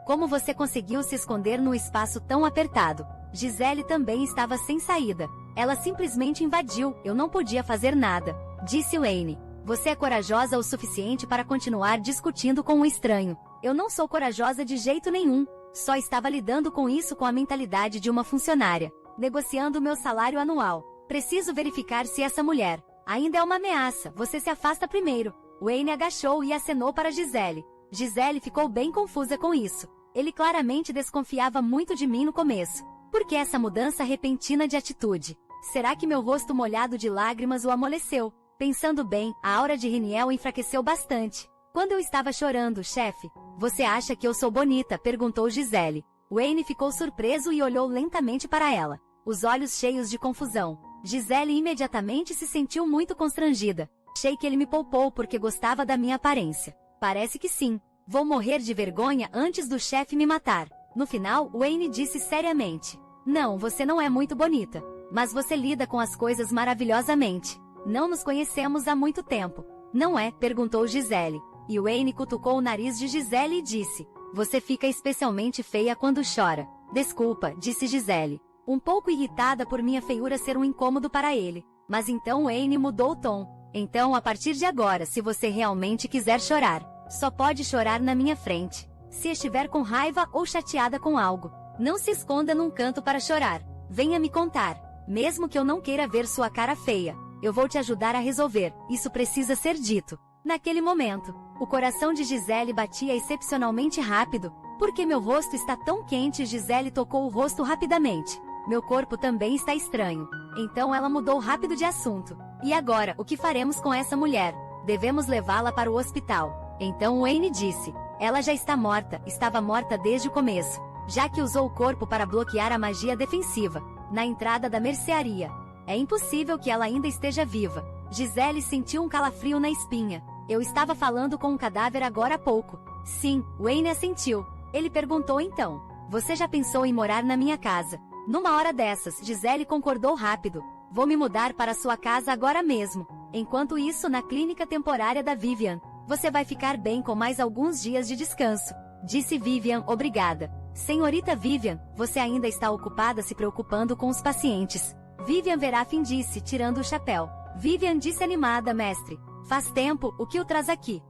Como você conseguiu se esconder num espaço tão apertado? Gisele também estava sem saída. Ela simplesmente invadiu. Eu não podia fazer nada, disse Wayne. Você é corajosa o suficiente para continuar discutindo com um estranho. Eu não sou corajosa de jeito nenhum. Só estava lidando com isso com a mentalidade de uma funcionária, negociando meu salário anual. Preciso verificar se essa mulher ainda é uma ameaça. Você se afasta primeiro. Wayne agachou e acenou para Gisele. Gisele ficou bem confusa com isso. Ele claramente desconfiava muito de mim no começo. Por que essa mudança repentina de atitude? Será que meu rosto molhado de lágrimas o amoleceu? Pensando bem, a aura de Reniel enfraqueceu bastante. Quando eu estava chorando, chefe, você acha que eu sou bonita? Perguntou Gisele. Wayne ficou surpreso e olhou lentamente para ela, os olhos cheios de confusão. Gisele imediatamente se sentiu muito constrangida. Achei que ele me poupou porque gostava da minha aparência. Parece que sim. Vou morrer de vergonha antes do chefe me matar. No final, Wayne disse seriamente: não, você não é muito bonita, mas você lida com as coisas maravilhosamente. Não nos conhecemos há muito tempo, não é? Perguntou Gisele. E Wayne cutucou o nariz de Gisele e disse: você fica especialmente feia quando chora. Desculpa, disse Gisele. um pouco irritada por minha feiura ser um incômodo para ele. Mas então Wayne mudou o tom. Então, a partir de agora, se você realmente quiser chorar, só pode chorar na minha frente. Se estiver com raiva ou chateada com algo, não se esconda num canto para chorar. Venha me contar. Mesmo que eu não queira ver sua cara feia, eu vou te ajudar a resolver. Isso precisa ser dito. Naquele momento, o coração de Gisele batia excepcionalmente rápido. Porque meu rosto está tão quente? Gisele tocou o rosto rapidamente. Meu corpo também está estranho. Então ela mudou rápido de assunto. E agora, o que faremos com essa mulher? Devemos levá-la para o hospital. Então Wayne disse. Ela já está morta, estava morta desde o começo, já que usou o corpo para bloquear a magia defensiva, na entrada da mercearia. É impossível que ela ainda esteja viva. Gisele sentiu um calafrio na espinha. Eu estava falando com um cadáver agora há pouco. Sim, Wayne assentiu. Ele perguntou então. Você já pensou em morar na minha casa? Numa hora dessas, Gisele concordou rápido. Vou me mudar para sua casa agora mesmo. Enquanto isso, na clínica temporária da Vivian, você vai ficar bem com mais alguns dias de descanso. Disse Vivian, obrigada. Senhorita Vivian, você ainda está ocupada se preocupando com os pacientes. Vivian Verafin disse, tirando o chapéu. Vivian disse animada, mestre. Faz tempo, o que o traz aqui?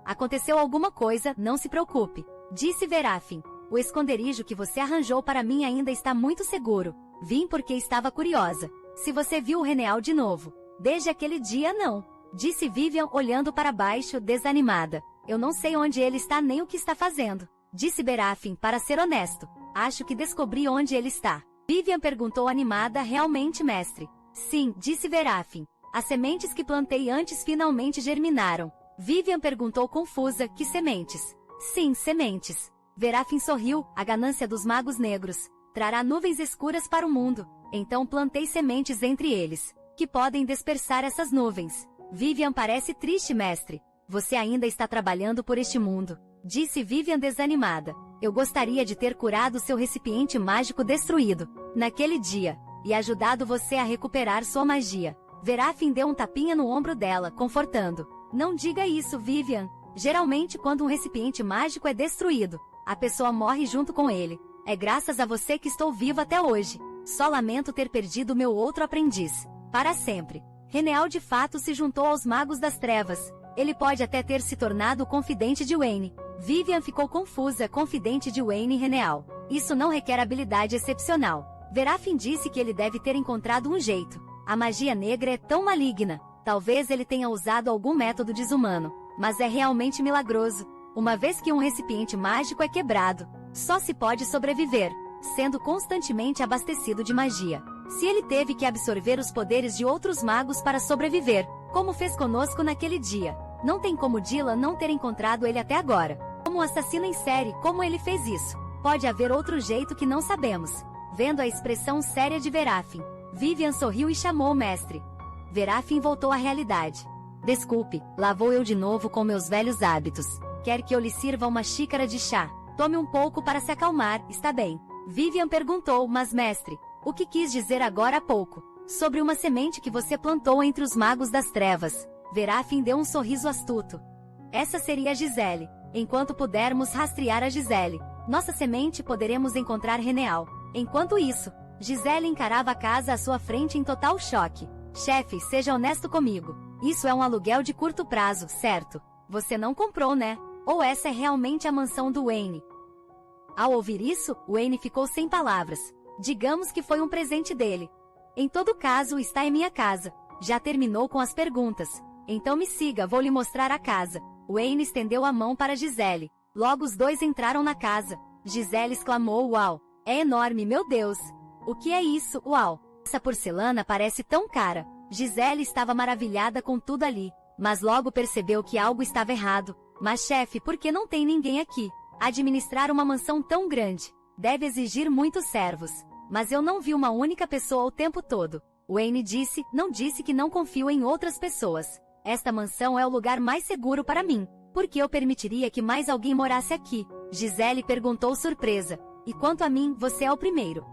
Aconteceu alguma coisa, não se preocupe. Disse Verafin. O esconderijo que você arranjou para mim ainda está muito seguro. Vim porque estava curiosa. Se você viu o Reneal de novo. Desde aquele dia não. Disse Vivian olhando para baixo, desanimada. Eu não sei onde ele está nem o que está fazendo. Disse Verafin, para ser honesto. Acho que descobri onde ele está. Vivian perguntou animada, realmente, mestre? Sim, disse Verafin. As sementes que plantei antes finalmente germinaram. Vivian perguntou confusa, que sementes? Sim, sementes. Verafin sorriu, a ganância dos magos negros trará nuvens escuras para o mundo. Então plantei sementes entre eles, que podem dispersar essas nuvens. Vivian parece triste, mestre. Você ainda está trabalhando por este mundo. Disse Vivian desanimada. Eu gostaria de ter curado seu recipiente mágico destruído, naquele dia, e ajudado você a recuperar sua magia. Verafin deu um tapinha no ombro dela, confortando. Não diga isso, Vivian. Geralmente quando um recipiente mágico é destruído, a pessoa morre junto com ele. É graças a você que estou viva até hoje. Só lamento ter perdido meu outro aprendiz. Para sempre. Reneal de fato se juntou aos magos das trevas. Ele pode até ter se tornado o confidente de Wayne. Vivian ficou confusa, confidente de Wayne e Reneal. Isso não requer habilidade excepcional. Verafin disse que ele deve ter encontrado um jeito. A magia negra é tão maligna. Talvez ele tenha usado algum método desumano. Mas é realmente milagroso. Uma vez que um recipiente mágico é quebrado, só se pode sobreviver, sendo constantemente abastecido de magia. Se ele teve que absorver os poderes de outros magos para sobreviver, como fez conosco naquele dia, não tem como Dylan não ter encontrado ele até agora. Como um assassino em série, como ele fez isso? Pode haver outro jeito que não sabemos. Vendo a expressão séria de Verafin, Vivian sorriu e chamou o mestre. Verafin voltou à realidade. Desculpe, lá vou eu de novo com meus velhos hábitos. Quer que eu lhe sirva uma xícara de chá? Tome um pouco para se acalmar, está bem? Vivian perguntou, mas mestre, o que quis dizer agora há pouco? Sobre uma semente que você plantou entre os magos das trevas. Verafin deu um sorriso astuto. Essa seria a Gisele. Enquanto pudermos rastrear a Gisele, nossa semente, poderemos encontrar Reneal. Enquanto isso, Gisele encarava a casa à sua frente em total choque. Chefe, seja honesto comigo. Isso é um aluguel de curto prazo, certo? Você não comprou, né? Ou essa é realmente a mansão do Wayne? Ao ouvir isso, Wayne ficou sem palavras. Digamos que foi um presente dele. Em todo caso, está em minha casa. Já terminou com as perguntas. Então me siga, vou lhe mostrar a casa. Wayne estendeu a mão para Gisele. Logo os dois entraram na casa. Gisele exclamou, uau! É enorme, meu Deus! O que é isso, uau! Essa porcelana parece tão cara. Gisele estava maravilhada com tudo ali. Mas logo percebeu que algo estava errado. Mas chefe, por que não tem ninguém aqui? Administrar uma mansão tão grande deve exigir muitos servos. Mas eu não vi uma única pessoa o tempo todo. Wayne disse, não disse que não confio em outras pessoas. Esta mansão é o lugar mais seguro para mim. Por que eu permitiria que mais alguém morasse aqui? Gisele perguntou surpresa. E quanto a mim, você é o primeiro.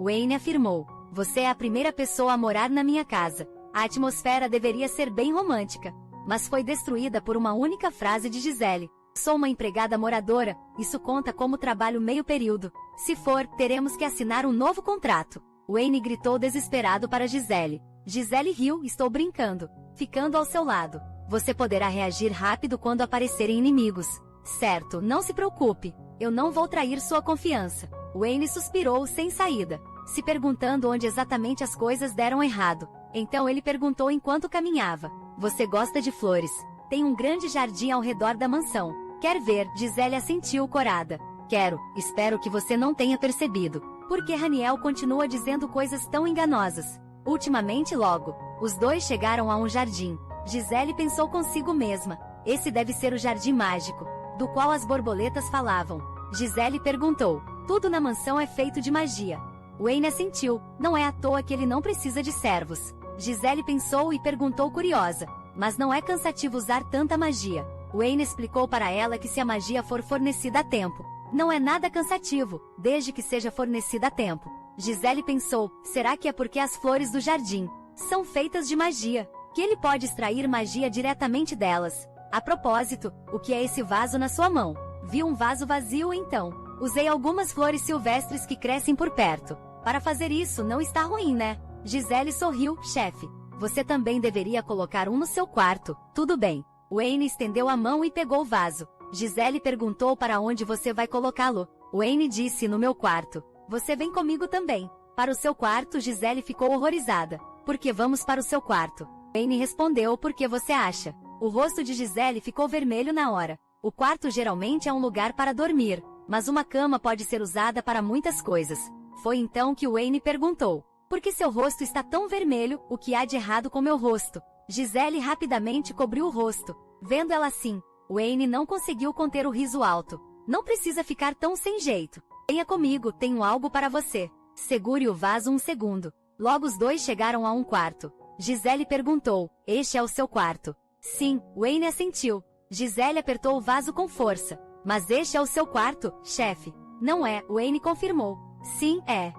Wayne afirmou. Você é a primeira pessoa a morar na minha casa. A atmosfera deveria ser bem romântica. Mas foi destruída por uma única frase de Gisele. Sou uma empregada moradora, isso conta como trabalho meio período. Se for, teremos que assinar um novo contrato. Wayne gritou desesperado para Gisele. Gisele riu, estou brincando. Ficando ao seu lado. Você poderá reagir rápido quando aparecerem inimigos. Certo, não se preocupe. Eu não vou trair sua confiança. Wayne suspirou sem saída, se perguntando onde exatamente as coisas deram errado. Então ele perguntou enquanto caminhava. Você gosta de flores? Tem um grande jardim ao redor da mansão. Quer ver? Gisele assentiu corada. Quero, espero que você não tenha percebido. Por que Haniel continua dizendo coisas tão enganosas? Ultimamente logo, os dois chegaram a um jardim. Gisele pensou consigo mesma. Esse deve ser o jardim mágico, do qual as borboletas falavam. Gisele perguntou. Tudo na mansão é feito de magia. Wayne assentiu. Não é à toa que ele não precisa de servos. Gisele pensou e perguntou curiosa. Mas não é cansativo usar tanta magia? Wayne explicou para ela que se a magia for fornecida a tempo, não é nada cansativo, desde que seja fornecida a tempo. Gisele pensou, será que é porque as flores do jardim são feitas de magia, que ele pode extrair magia diretamente delas? A propósito, o que é esse vaso na sua mão? Viu um vaso vazio então? Usei algumas flores silvestres que crescem por perto. Para fazer isso não está ruim, né? Gisele sorriu, chefe. Você também deveria colocar um no seu quarto, tudo bem. Wayne estendeu a mão e pegou o vaso. Gisele perguntou para onde você vai colocá-lo. Wayne disse no meu quarto. Você vem comigo também. Para o seu quarto, Gisele ficou horrorizada. Por que vamos para o seu quarto? Wayne respondeu, porque você acha. O rosto de Gisele ficou vermelho na hora. O quarto geralmente é um lugar para dormir, mas uma cama pode ser usada para muitas coisas. Foi então que Wayne perguntou. Por que seu rosto está tão vermelho? O que há de errado com meu rosto? Gisele rapidamente cobriu o rosto. Vendo ela assim, Wayne não conseguiu conter o riso alto. Não precisa ficar tão sem jeito. Venha comigo, tenho algo para você. Segure o vaso um segundo. Logo os dois chegaram a um quarto. Gisele perguntou, este é o seu quarto? Sim, Wayne assentiu. Gisele apertou o vaso com força. Mas este é o seu quarto, chefe? Não é, Wayne confirmou. Sim, é.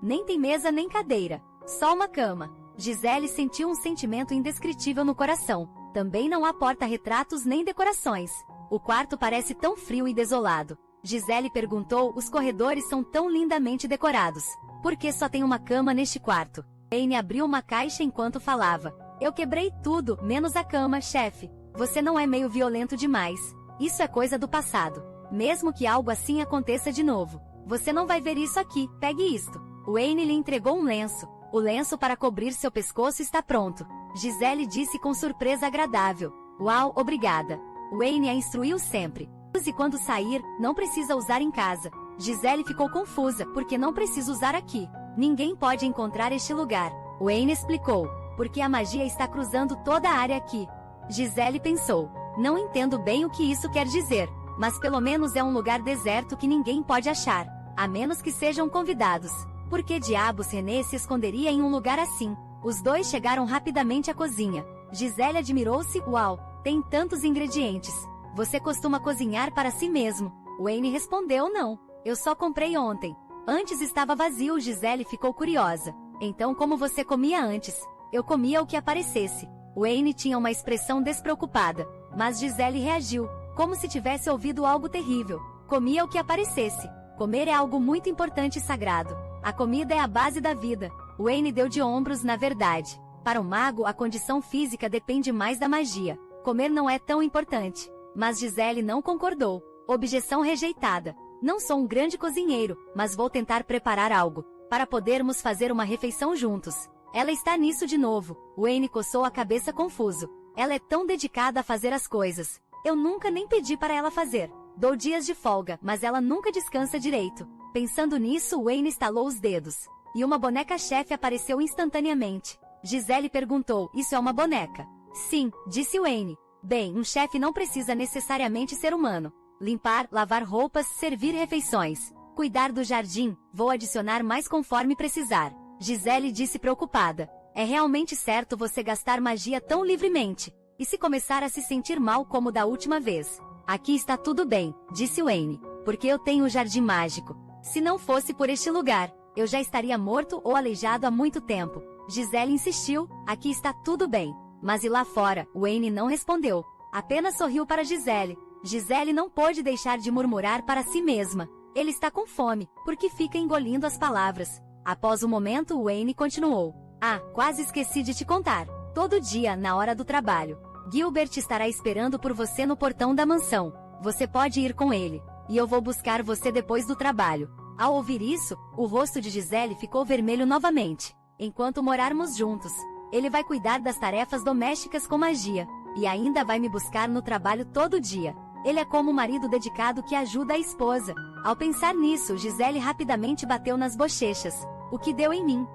Nem tem mesa nem cadeira. Só uma cama. Gisele sentiu um sentimento indescritível no coração. Também não há porta-retratos nem decorações. O quarto parece tão frio e desolado. Gisele perguntou, os corredores são tão lindamente decorados. Por que só tem uma cama neste quarto? Wayne abriu uma caixa enquanto falava. Eu quebrei tudo, menos a cama, chefe. Você não é meio violento demais. Isso é coisa do passado. Mesmo que algo assim aconteça de novo. Você não vai ver isso aqui, pegue isto. Wayne lhe entregou um lenço. O lenço para cobrir seu pescoço está pronto. Gisele disse com surpresa agradável. Uau, obrigada. Wayne a instruiu sempre. Use quando sair, não precisa usar em casa. Gisele ficou confusa, porque não precisa usar aqui. Ninguém pode encontrar este lugar. Wayne explicou. Porque a magia está cruzando toda a área aqui. Gisele pensou. Não entendo bem o que isso quer dizer. Mas pelo menos é um lugar deserto que ninguém pode achar. A menos que sejam convidados. Por que diabos René se esconderia em um lugar assim? Os dois chegaram rapidamente à cozinha. Gisele admirou-se. Uau, tem tantos ingredientes. Você costuma cozinhar para si mesmo? Wayne respondeu não. Eu só comprei ontem. Antes estava vazio. Gisele ficou curiosa. Então como você comia antes? Eu comia o que aparecesse. Wayne tinha uma expressão despreocupada. Mas Gisele reagiu, como se tivesse ouvido algo terrível. Comia o que aparecesse. Comer é algo muito importante e sagrado. A comida é a base da vida. Wayne deu de ombros na verdade. Para o mago, a condição física depende mais da magia. Comer não é tão importante. Mas Gisele não concordou. Objeção rejeitada. Não sou um grande cozinheiro, mas vou tentar preparar algo, para podermos fazer uma refeição juntos. Ela está nisso de novo. Wayne coçou a cabeça confuso. Ela é tão dedicada a fazer as coisas. Eu nunca nem pedi para ela fazer. Dou dias de folga, mas ela nunca descansa direito. Pensando nisso, Wayne estalou os dedos. E uma boneca-chefe apareceu instantaneamente. Gisele perguntou, isso é uma boneca? Sim, disse Wayne. Bem, um chefe não precisa necessariamente ser humano. Limpar, lavar roupas, servir refeições. Cuidar do jardim, vou adicionar mais conforme precisar. Gisele disse preocupada. É realmente certo você gastar magia tão livremente? E se começar a se sentir mal como da última vez? Aqui está tudo bem, disse Wayne. Porque eu tenho o jardim mágico. Se não fosse por este lugar, eu já estaria morto ou aleijado há muito tempo. Gisele insistiu, aqui está tudo bem. Mas e lá fora? Wayne não respondeu. Apenas sorriu para Gisele. Gisele não pôde deixar de murmurar para si mesma. Ele está com fome, porque fica engolindo as palavras. Após um momento, Wayne continuou. Ah, quase esqueci de te contar. Todo dia, na hora do trabalho, Gilbert estará esperando por você no portão da mansão. Você pode ir com ele, e eu vou buscar você depois do trabalho. Ao ouvir isso, o rosto de Gisele ficou vermelho novamente. Enquanto morarmos juntos, ele vai cuidar das tarefas domésticas com magia, e ainda vai me buscar no trabalho todo dia. Ele é como um marido dedicado que ajuda a esposa. Ao pensar nisso, Gisele rapidamente bateu nas bochechas. O que deu em mim?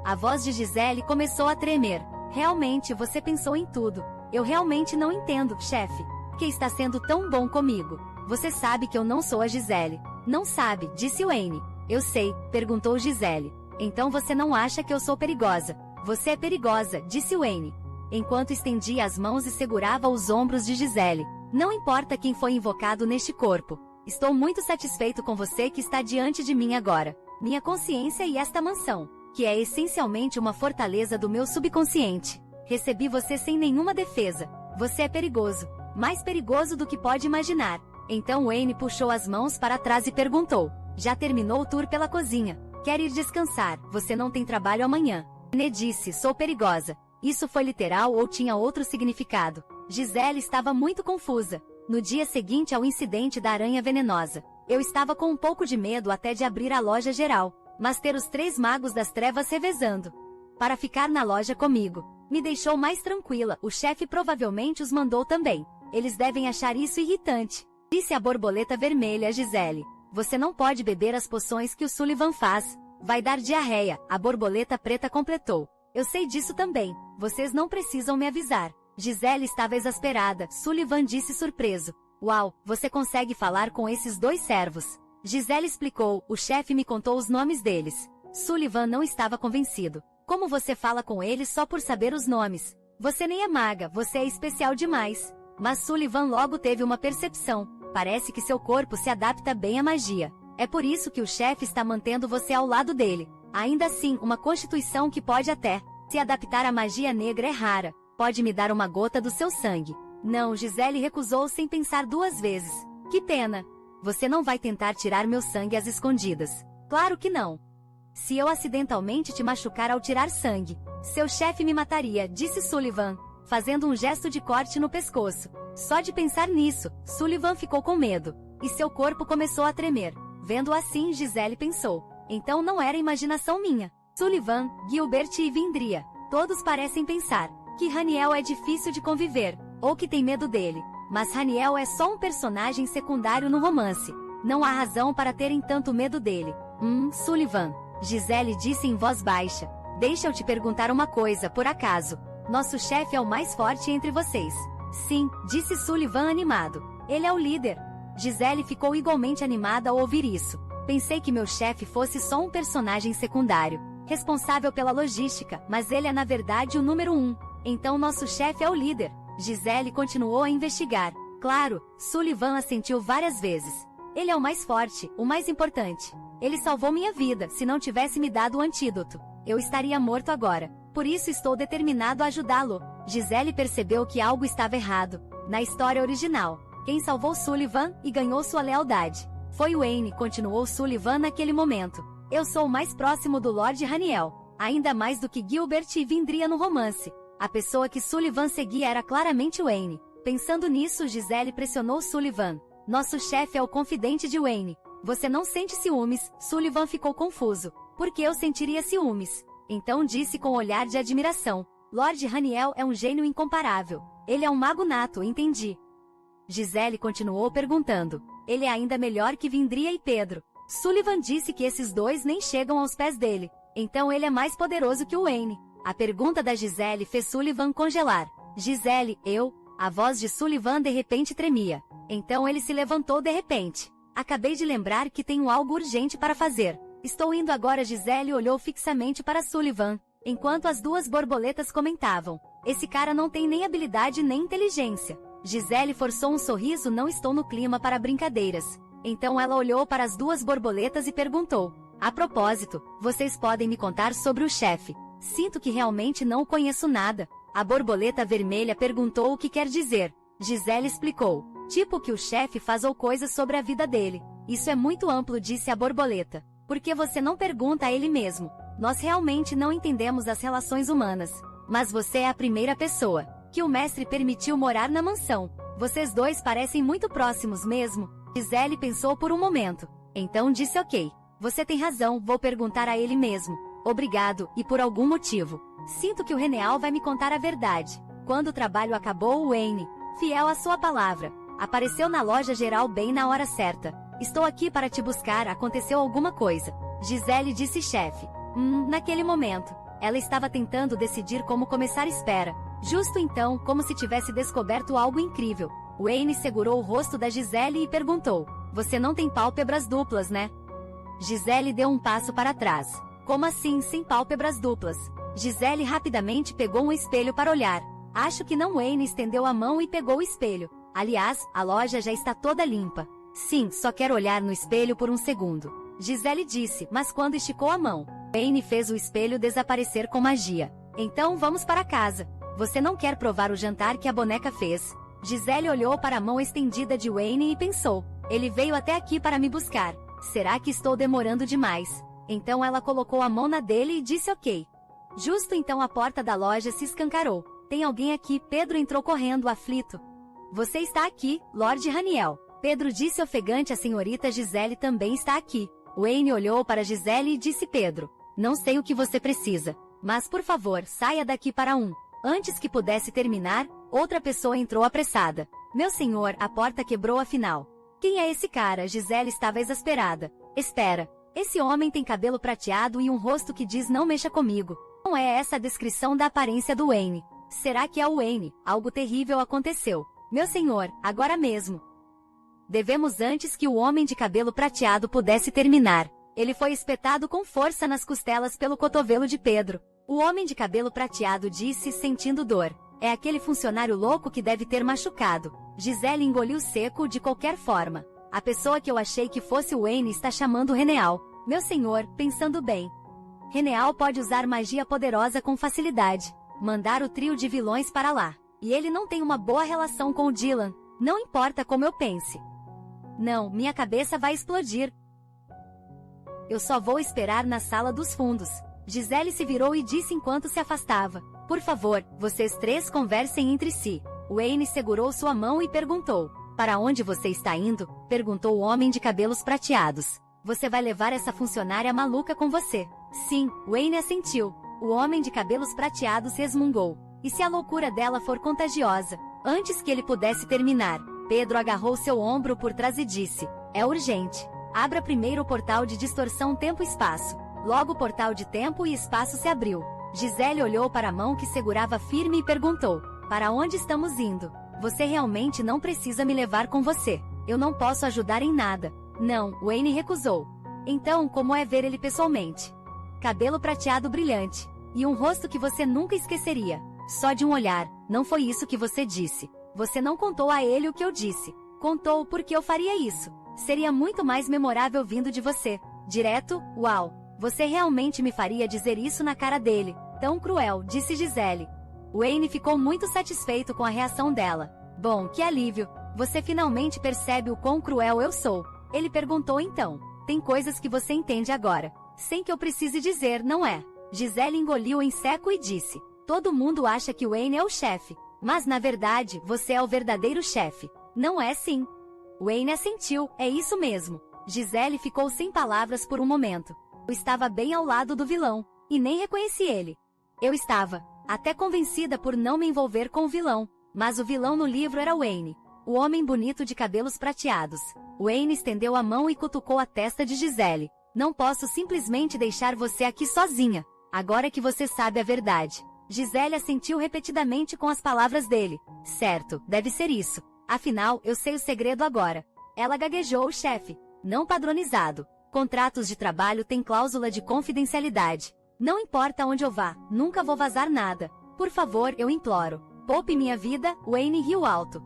A voz de Gisele começou a tremer. Realmente você pensou em tudo. Eu realmente não entendo, chefe. Que está sendo tão bom comigo. Você sabe que eu não sou a Gisele. Não sabe, disse Wayne. Eu sei, perguntou Gisele. Então você não acha que eu sou perigosa? Você é perigosa, disse Wayne. Enquanto estendia as mãos e segurava os ombros de Gisele. Não importa quem foi invocado neste corpo. Estou muito satisfeito com você que está diante de mim agora. Minha consciência e esta mansão, que é essencialmente uma fortaleza do meu subconsciente. Recebi você sem nenhuma defesa. Você é perigoso. Mais perigoso do que pode imaginar. Então Wayne puxou as mãos para trás e perguntou. Já terminou o tour pela cozinha? Quer ir descansar? Você não tem trabalho amanhã. Wayne disse, sou perigosa. Isso foi literal ou tinha outro significado? Gisele estava muito confusa. No dia seguinte ao incidente da aranha venenosa, eu estava com um pouco de medo até de abrir a loja geral, mas ter os 3 magos das trevas revezando para ficar na loja comigo me deixou mais tranquila. O chefe provavelmente os mandou também. Eles devem achar isso irritante. Disse a borboleta vermelha a Gisele. Você não pode beber as poções que o Sullivan faz. Vai dar diarreia, a borboleta preta completou. Eu sei disso também. Vocês não precisam me avisar. Gisele estava exasperada. Sullivan disse surpreso. Uau, você consegue falar com esses 2 servos? Gisele explicou, o chefe me contou os nomes deles. Sullivan não estava convencido. Como você fala com eles só por saber os nomes? Você nem é maga, você é especial demais. Mas Sullivan logo teve uma percepção. Parece que seu corpo se adapta bem à magia. É por isso que o chefe está mantendo você ao lado dele. Ainda assim, uma constituição que pode até se adaptar à magia negra é rara. Pode me dar uma gota do seu sangue? Não, Gisele recusou sem pensar 2 vezes. Que pena. Você não vai tentar tirar meu sangue às escondidas. Claro que não. Se eu acidentalmente te machucar ao tirar sangue, seu chefe me mataria, disse Sullivan, fazendo um gesto de corte no pescoço. Só de pensar nisso, Sullivan ficou com medo, e seu corpo começou a tremer. Vendo assim, Gisele pensou. Então não era imaginação minha. Sullivan, Gilbert e Vindria, todos parecem pensar que Raniel é difícil de conviver, ou que tem medo dele. Mas Raniel é só um personagem secundário no romance. Não há razão para terem tanto medo dele. Sullivan. Gisele disse em voz baixa. Deixa eu te perguntar uma coisa, por acaso. Nosso chefe é o mais forte entre vocês. Sim, disse Sullivan animado. Ele é o líder. Gisele ficou igualmente animada ao ouvir isso. Pensei que meu chefe fosse só um personagem secundário, responsável pela logística, mas ele é na verdade o número 1. Então nosso chefe é o líder. Gisele continuou a investigar. Claro, Sullivan assentiu várias vezes. Ele é o mais forte, o mais importante. Ele salvou minha vida. Se não tivesse me dado o antídoto, eu estaria morto agora. Por isso estou determinado a ajudá-lo. Gisele percebeu que algo estava errado. Na história original, quem salvou Sullivan e ganhou sua lealdade foi Wayne, continuou Sullivan naquele momento. Eu sou o mais próximo do Lord Raniel, ainda mais do que Gilbert e Vindria no romance. A pessoa que Sullivan seguia era claramente Wayne. Pensando nisso, Gisele pressionou Sullivan. Nosso chefe é o confidente de Wayne. Você não sente ciúmes? Sullivan ficou confuso. Por que eu sentiria ciúmes? Então disse com um olhar de admiração. Lord Raniel é um gênio incomparável. Ele é um mago nato, entendi. Gisele continuou perguntando. Ele é ainda melhor que Vindria e Pedro. Sullivan disse que esses 2 nem chegam aos pés dele. Então ele é mais poderoso que o Wayne. A pergunta da Gisele fez Sullivan congelar. Gisele, eu? A voz de Sullivan de repente tremia. Então ele se levantou de repente. Acabei de lembrar que tenho algo urgente para fazer. Estou indo agora. Gisele olhou fixamente para Sullivan, enquanto as 2 borboletas comentavam. Esse cara não tem nem habilidade nem inteligência. Gisele forçou um sorriso. Não estou no clima para brincadeiras. Então ela olhou para as 2 borboletas e perguntou. A propósito, vocês podem me contar sobre o chefe? Sinto que realmente não conheço nada. A borboleta vermelha perguntou o que quer dizer. Gisele explicou. Tipo que o chefe faz ou coisas sobre a vida dele. Isso é muito amplo, disse a borboleta. Por que você não pergunta a ele mesmo? Nós realmente não entendemos as relações humanas. Mas você é a primeira pessoa que o mestre permitiu morar na mansão. Vocês dois parecem muito próximos mesmo. Gisele pensou por um momento. Então disse ok. Você tem razão, vou perguntar a ele mesmo. Obrigado, e por algum motivo. Sinto que o Reneal vai me contar a verdade. Quando o trabalho acabou, o Wayne, fiel à sua palavra, apareceu na loja geral bem na hora certa. Estou aqui para te buscar, aconteceu alguma coisa. Gisele disse chefe. Naquele momento, ela estava tentando decidir como começar a espera. Justo então, como se tivesse descoberto algo incrível, Wayne segurou o rosto da Gisele e perguntou: Você não tem pálpebras duplas, né? Gisele deu um passo para trás. Como assim, sem pálpebras duplas? Gisele rapidamente pegou um espelho para olhar. Acho que não. Wayne estendeu a mão e pegou o espelho. Aliás, a loja já está toda limpa. Sim, só quero olhar no espelho por um segundo. Gisele disse, mas quando esticou a mão, Wayne fez o espelho desaparecer com magia. Então vamos para casa. Você não quer provar o jantar que a boneca fez? Gisele olhou para a mão estendida de Wayne e pensou. Ele veio até aqui para me buscar. Será que estou demorando demais? Então ela colocou a mão na dele e disse ok. Justo então a porta da loja se escancarou. Tem alguém aqui? Pedro entrou correndo, aflito. Você está aqui, Lord Raniel. Pedro disse ofegante. A senhorita Gisele também está aqui. Wayne olhou para Gisele e disse Pedro. Não sei o que você precisa, mas por favor, saia daqui para um. Antes que pudesse terminar, outra pessoa entrou apressada. Meu senhor, a porta quebrou afinal. Quem é esse cara? Gisele estava exasperada. Espera. Esse homem tem cabelo prateado e um rosto que diz não mexa comigo. Não é essa a descrição da aparência do Wayne. Será que é o Wayne? Algo terrível aconteceu. Meu senhor, agora mesmo. Devemos antes que o homem de cabelo prateado pudesse terminar. Ele foi espetado com força nas costelas pelo cotovelo de Pedro. O homem de cabelo prateado disse, sentindo dor. É aquele funcionário louco que deve ter machucado. Gisele engoliu seco de qualquer forma. A pessoa que eu achei que fosse o Wayne está chamando Reneal. Meu senhor, pensando bem. Reneal pode usar magia poderosa com facilidade. Mandar o trio de vilões para lá. E ele não tem uma boa relação com o Dylan. Não importa como eu pense. Não, minha cabeça vai explodir. Eu só vou esperar na sala dos fundos. Gisele se virou e disse enquanto se afastava. Por favor, vocês três conversem entre si. Wayne segurou sua mão e perguntou. Para onde você está indo? Perguntou o homem de cabelos prateados. Você vai levar essa funcionária maluca com você? Sim, Wayne assentiu. O homem de cabelos prateados resmungou. E se a loucura dela for contagiosa? Antes que ele pudesse terminar, Pedro agarrou seu ombro por trás e disse. É urgente. Abra primeiro o portal de distorção tempo-espaço. Logo o portal de tempo e espaço se abriu. Gisele olhou para a mão que segurava firme e perguntou. Para onde estamos indo? Você realmente não precisa me levar com você. Eu não posso ajudar em nada. Não, Wayne recusou. Então, como é ver ele pessoalmente? Cabelo prateado brilhante. E um rosto que você nunca esqueceria. Só de um olhar. Não foi isso que você disse. Você não contou a ele o que eu disse. Contou porque eu faria isso. Seria muito mais memorável vindo de você. Direto, uau. Você realmente me faria dizer isso na cara dele. Tão cruel, disse Gisele. Wayne ficou muito satisfeito com a reação dela. Bom, que alívio. Você finalmente percebe o quão cruel eu sou. Ele perguntou então. Tem coisas que você entende agora. Sem que eu precise dizer, não é? Gisele engoliu em seco e disse. Todo mundo acha que Wayne é o chefe. Mas na verdade, você é o verdadeiro chefe. Não é sim? Wayne assentiu, é isso mesmo. Gisele ficou sem palavras por um momento. Eu estava bem ao lado do vilão, e nem reconheci ele. Eu estava, até convencida por não me envolver com o vilão, mas o vilão no livro era Wayne, o homem bonito de cabelos prateados. Wayne estendeu a mão e cutucou a testa de Gisele. Não posso simplesmente deixar você aqui sozinha, agora que você sabe a verdade. Gisele assentiu repetidamente com as palavras dele. Certo, deve ser isso. Afinal, eu sei o segredo agora. Ela gaguejou, chefe. Não padronizado. Contratos de trabalho têm cláusula de confidencialidade. Não importa onde eu vá, nunca vou vazar nada. Por favor, eu imploro. Poupe minha vida, Wayne riu alto.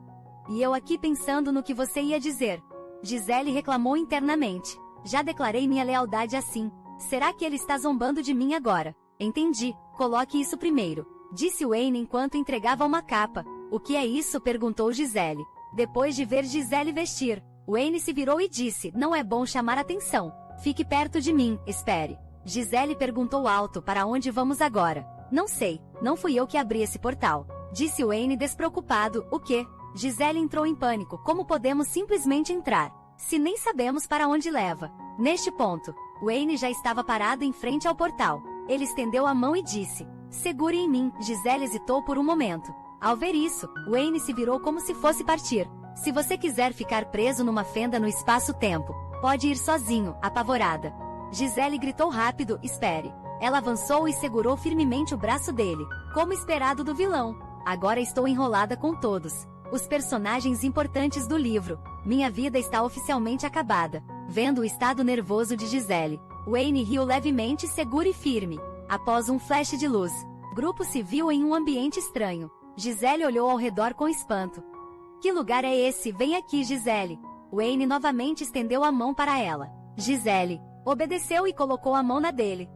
E eu aqui pensando no que você ia dizer. Gisele reclamou internamente. Já declarei minha lealdade assim. Será que ele está zombando de mim agora? Entendi. Coloque isso primeiro. Disse Wayne enquanto entregava uma capa. O que é isso? Perguntou Gisele. Depois de ver Gisele vestir, Wayne se virou e disse: não é bom chamar atenção. Fique perto de mim, espere. Gisele perguntou alto: para onde vamos agora? Não sei, não fui eu que abri esse portal. Disse Wayne despreocupado. O quê? Gisele entrou em pânico. Como podemos simplesmente entrar, se nem sabemos para onde leva? Neste ponto, Wayne já estava parado em frente ao portal. Ele estendeu a mão e disse: segure em mim. Gisele hesitou por um momento. Ao ver isso, Wayne se virou como se fosse partir. Se você quiser ficar preso numa fenda no espaço-tempo, pode ir sozinho, apavorada. Gisele gritou rápido: espere. Ela avançou e segurou firmemente o braço dele, como esperado do vilão. Agora estou enrolada com todos os personagens importantes do livro. Minha vida está oficialmente acabada. Vendo o estado nervoso de Gisele, Wayne riu levemente, seguro e firme. Após um flash de luz, o grupo se viu em um ambiente estranho. Gisele olhou ao redor com espanto. Que lugar é esse? Vem aqui, Gisele. Wayne novamente estendeu a mão para ela. Gisele obedeceu e colocou a mão na dele.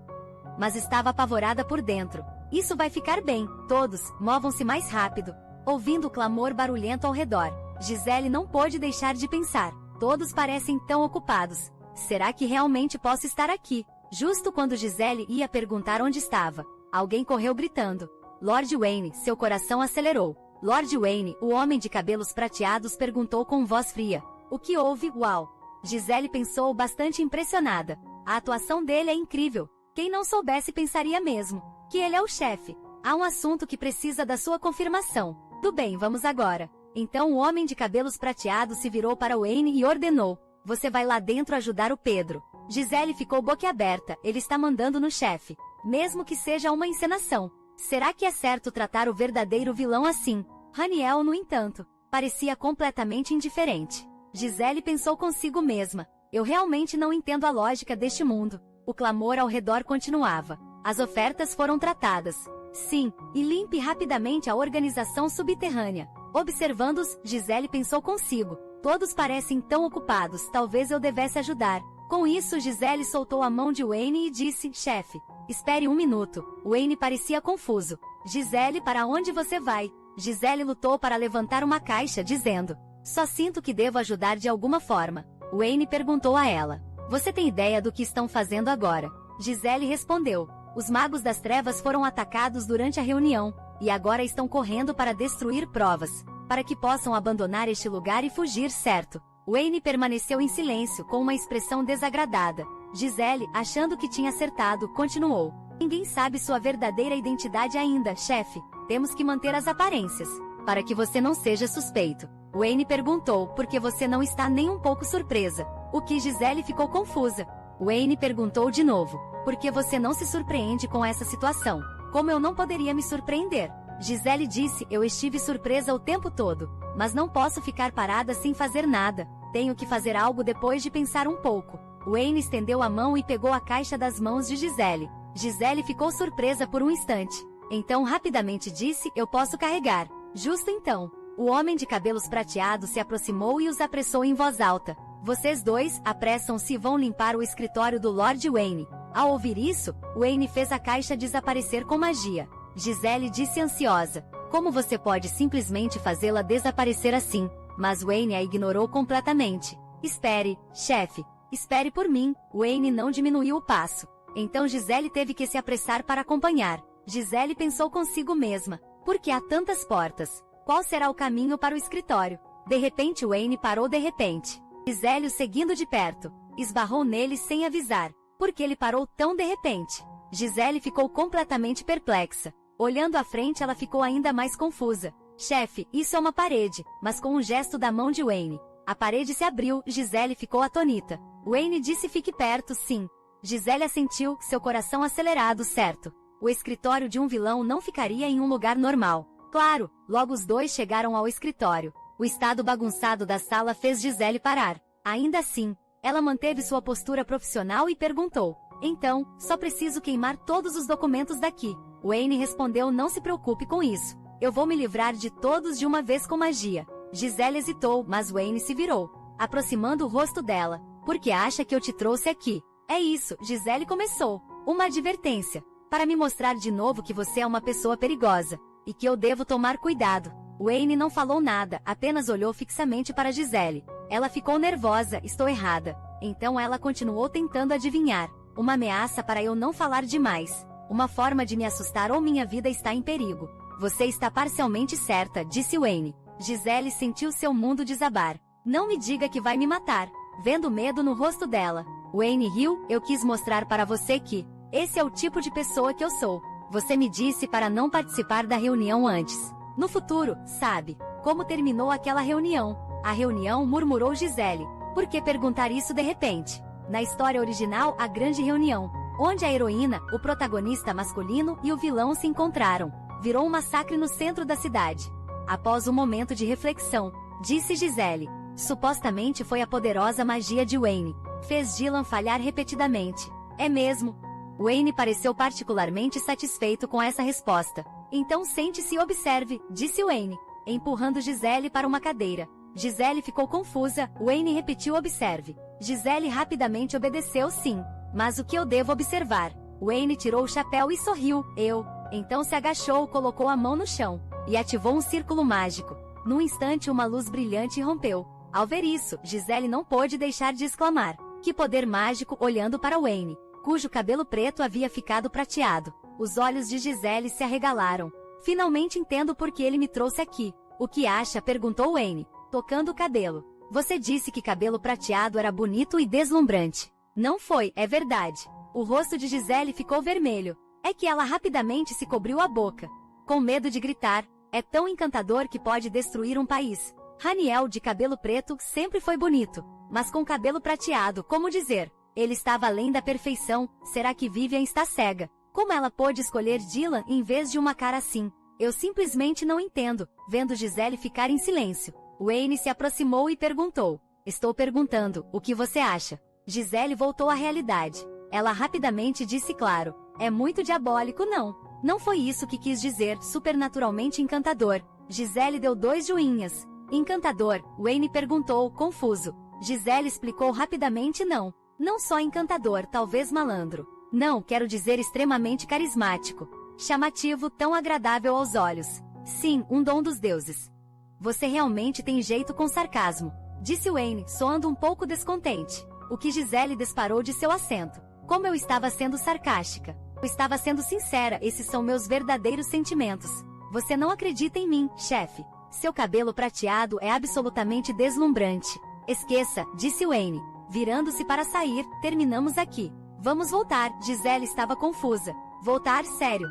Mas estava apavorada por dentro. Isso vai ficar bem. Todos movam-se mais rápido, ouvindo o clamor barulhento ao redor. Gisele não pôde deixar de pensar. Todos parecem tão ocupados. Será que realmente posso estar aqui? Justo quando Gisele ia perguntar onde estava, alguém correu gritando: Lord Wayne. Seu coração acelerou. Lord Wayne, o homem de cabelos prateados, perguntou com voz fria: o que houve? Uau! Gisele pensou, bastante impressionada. A atuação dele é incrível. Quem não soubesse pensaria mesmo que ele é o chefe. Há um assunto que precisa da sua confirmação. Tudo bem, vamos agora. Então o homem de cabelos prateados se virou para Wayne e ordenou: você vai lá dentro ajudar o Pedro. Gisele ficou boquiaberta. Ele está mandando no chefe, mesmo que seja uma encenação. Será que é certo tratar o verdadeiro vilão assim? Haniel, no entanto, parecia completamente indiferente. Gisele pensou consigo mesma: eu realmente não entendo a lógica deste mundo. O clamor ao redor continuava. As ofertas foram tratadas. Sim, e limpe rapidamente a organização subterrânea. Observando-os, Gisele pensou consigo: todos parecem tão ocupados, talvez eu devesse ajudar. Com isso, Gisele soltou a mão de Wayne e disse: chefe, espere um minuto. Wayne parecia confuso. Gisele, para onde você vai? Gisele lutou para levantar uma caixa, dizendo: só sinto que devo ajudar de alguma forma. Wayne perguntou a ela: você tem ideia do que estão fazendo agora? Gisele respondeu: os magos das trevas foram atacados durante a reunião, e agora estão correndo para destruir provas, para que possam abandonar este lugar e fugir, certo? Wayne permaneceu em silêncio, com uma expressão desagradada. Gisele, achando que tinha acertado, continuou: ninguém sabe sua verdadeira identidade ainda, chefe. Temos que manter as aparências, para que você não seja suspeito. Wayne perguntou: por que você não está nem um pouco surpresa? O que? Gisele ficou confusa. Wayne perguntou de novo: por que você não se surpreende com essa situação? Como eu não poderia me surpreender? Gisele disse: eu estive surpresa o tempo todo, mas não posso ficar parada sem fazer nada. Tenho que fazer algo depois de pensar um pouco. Wayne estendeu a mão e pegou a caixa das mãos de Gisele. Gisele ficou surpresa por um instante. Então rapidamente disse: eu posso carregar. Justo então, o homem de cabelos prateados se aproximou e os apressou em voz alta: vocês dois, apressam-se e vão limpar o escritório do Lord Wayne. Ao ouvir isso, Wayne fez a caixa desaparecer com magia. Gisele disse ansiosa: como você pode simplesmente fazê-la desaparecer assim? Mas Wayne a ignorou completamente. Espere, chefe. Espere por mim. Wayne não diminuiu o passo. Então Gisele teve que se apressar para acompanhar. Gisele pensou consigo mesma: por que há tantas portas? Qual será o caminho para o escritório? De repente Wayne parou de repente. Gisele o seguindo de perto, esbarrou nele sem avisar. Por que ele parou tão de repente? Gisele ficou completamente perplexa. Olhando à frente, ela ficou ainda mais confusa. Chefe, isso é uma parede. Mas com um gesto da mão de Wayne, a parede se abriu. Gisele ficou atonita. Wayne disse: fique perto, sim. Gisele assentiu, seu coração acelerado, certo. O escritório de um vilão não ficaria em um lugar normal. Claro, logo os dois chegaram ao escritório. O estado bagunçado da sala fez Gisele parar. Ainda assim, ela manteve sua postura profissional e perguntou: então, só preciso queimar todos os documentos daqui. Wayne respondeu: não se preocupe com isso. Eu vou me livrar de todos de uma vez com magia. Gisele hesitou, mas Wayne se virou, aproximando o rosto dela. Por que acha que eu te trouxe aqui? É isso, Gisele começou. Uma advertência. Para me mostrar de novo que você é uma pessoa perigosa, e que eu devo tomar cuidado. Wayne não falou nada, apenas olhou fixamente para Gisele. Ela ficou nervosa, estou errada. Então ela continuou tentando adivinhar. Uma ameaça para eu não falar demais. Uma forma de me assustar ou minha vida está em perigo. Você está parcialmente certa, disse Wayne. Gisele sentiu seu mundo desabar. Não me diga que vai me matar. Vendo medo no rosto dela, Wayne riu. Eu quis mostrar para você que esse é o tipo de pessoa que eu sou. Você me disse para não participar da reunião antes. No futuro, sabe como terminou aquela reunião? A reunião, murmurou Gisele. Por que perguntar isso de repente? Na história original, a grande reunião, onde a heroína, o protagonista masculino e o vilão se encontraram, virou um massacre no centro da cidade. Após um momento de reflexão, disse Gisele. Supostamente foi a poderosa magia de Wayne. Fez Dylan falhar repetidamente. É mesmo? Wayne pareceu particularmente satisfeito com essa resposta. Então sente-se e observe, disse Wayne, empurrando Gisele para uma cadeira. Gisele ficou confusa. Wayne repetiu observe. Gisele rapidamente obedeceu sim. Mas o que eu devo observar? Wayne tirou o chapéu e sorriu. Então se agachou, colocou a mão no chão e ativou um círculo mágico. Num instante uma luz brilhante rompeu. Ao ver isso, Gisele não pôde deixar de exclamar. Que poder mágico, olhando para Wayne, cujo cabelo preto havia ficado prateado. Os olhos de Gisele se arregalaram. Finalmente entendo por que ele me trouxe aqui. O que acha? Perguntou Wayne, tocando o cabelo. Você disse que cabelo prateado era bonito e deslumbrante. Não foi, é verdade. O rosto de Gisele ficou vermelho. É que ela rapidamente se cobriu a boca, com medo de gritar. É tão encantador que pode destruir um país. Haniel, de cabelo preto, sempre foi bonito, mas com cabelo prateado, como dizer? Ele estava além da perfeição. Será que Vivian está cega? Como ela pôde escolher Dylan em vez de uma cara assim? Eu simplesmente não entendo. Vendo Gisele ficar em silêncio, Wayne se aproximou e perguntou. Estou perguntando, o que você acha? Gisele voltou à realidade. Ela rapidamente disse claro. É muito diabólico, não. Não foi isso que quis dizer, supernaturalmente encantador. Gisele deu 2 joinhas. Encantador? Wayne perguntou, confuso. Gisele explicou rapidamente não. Não só encantador, talvez malandro. Não, quero dizer extremamente carismático. Chamativo, tão agradável aos olhos. Sim, um dom dos deuses. Você realmente tem jeito com sarcasmo, disse Wayne, soando um pouco descontente. O que Gisele disparou de seu assento. Como eu estava sendo sarcástica. Eu estava sendo sincera, esses são meus verdadeiros sentimentos. Você não acredita em mim, chefe. Seu cabelo prateado é absolutamente deslumbrante. Esqueça, disse Wayne, virando-se para sair. Terminamos aqui. Vamos voltar. Gisele estava confusa. Voltar? Sério?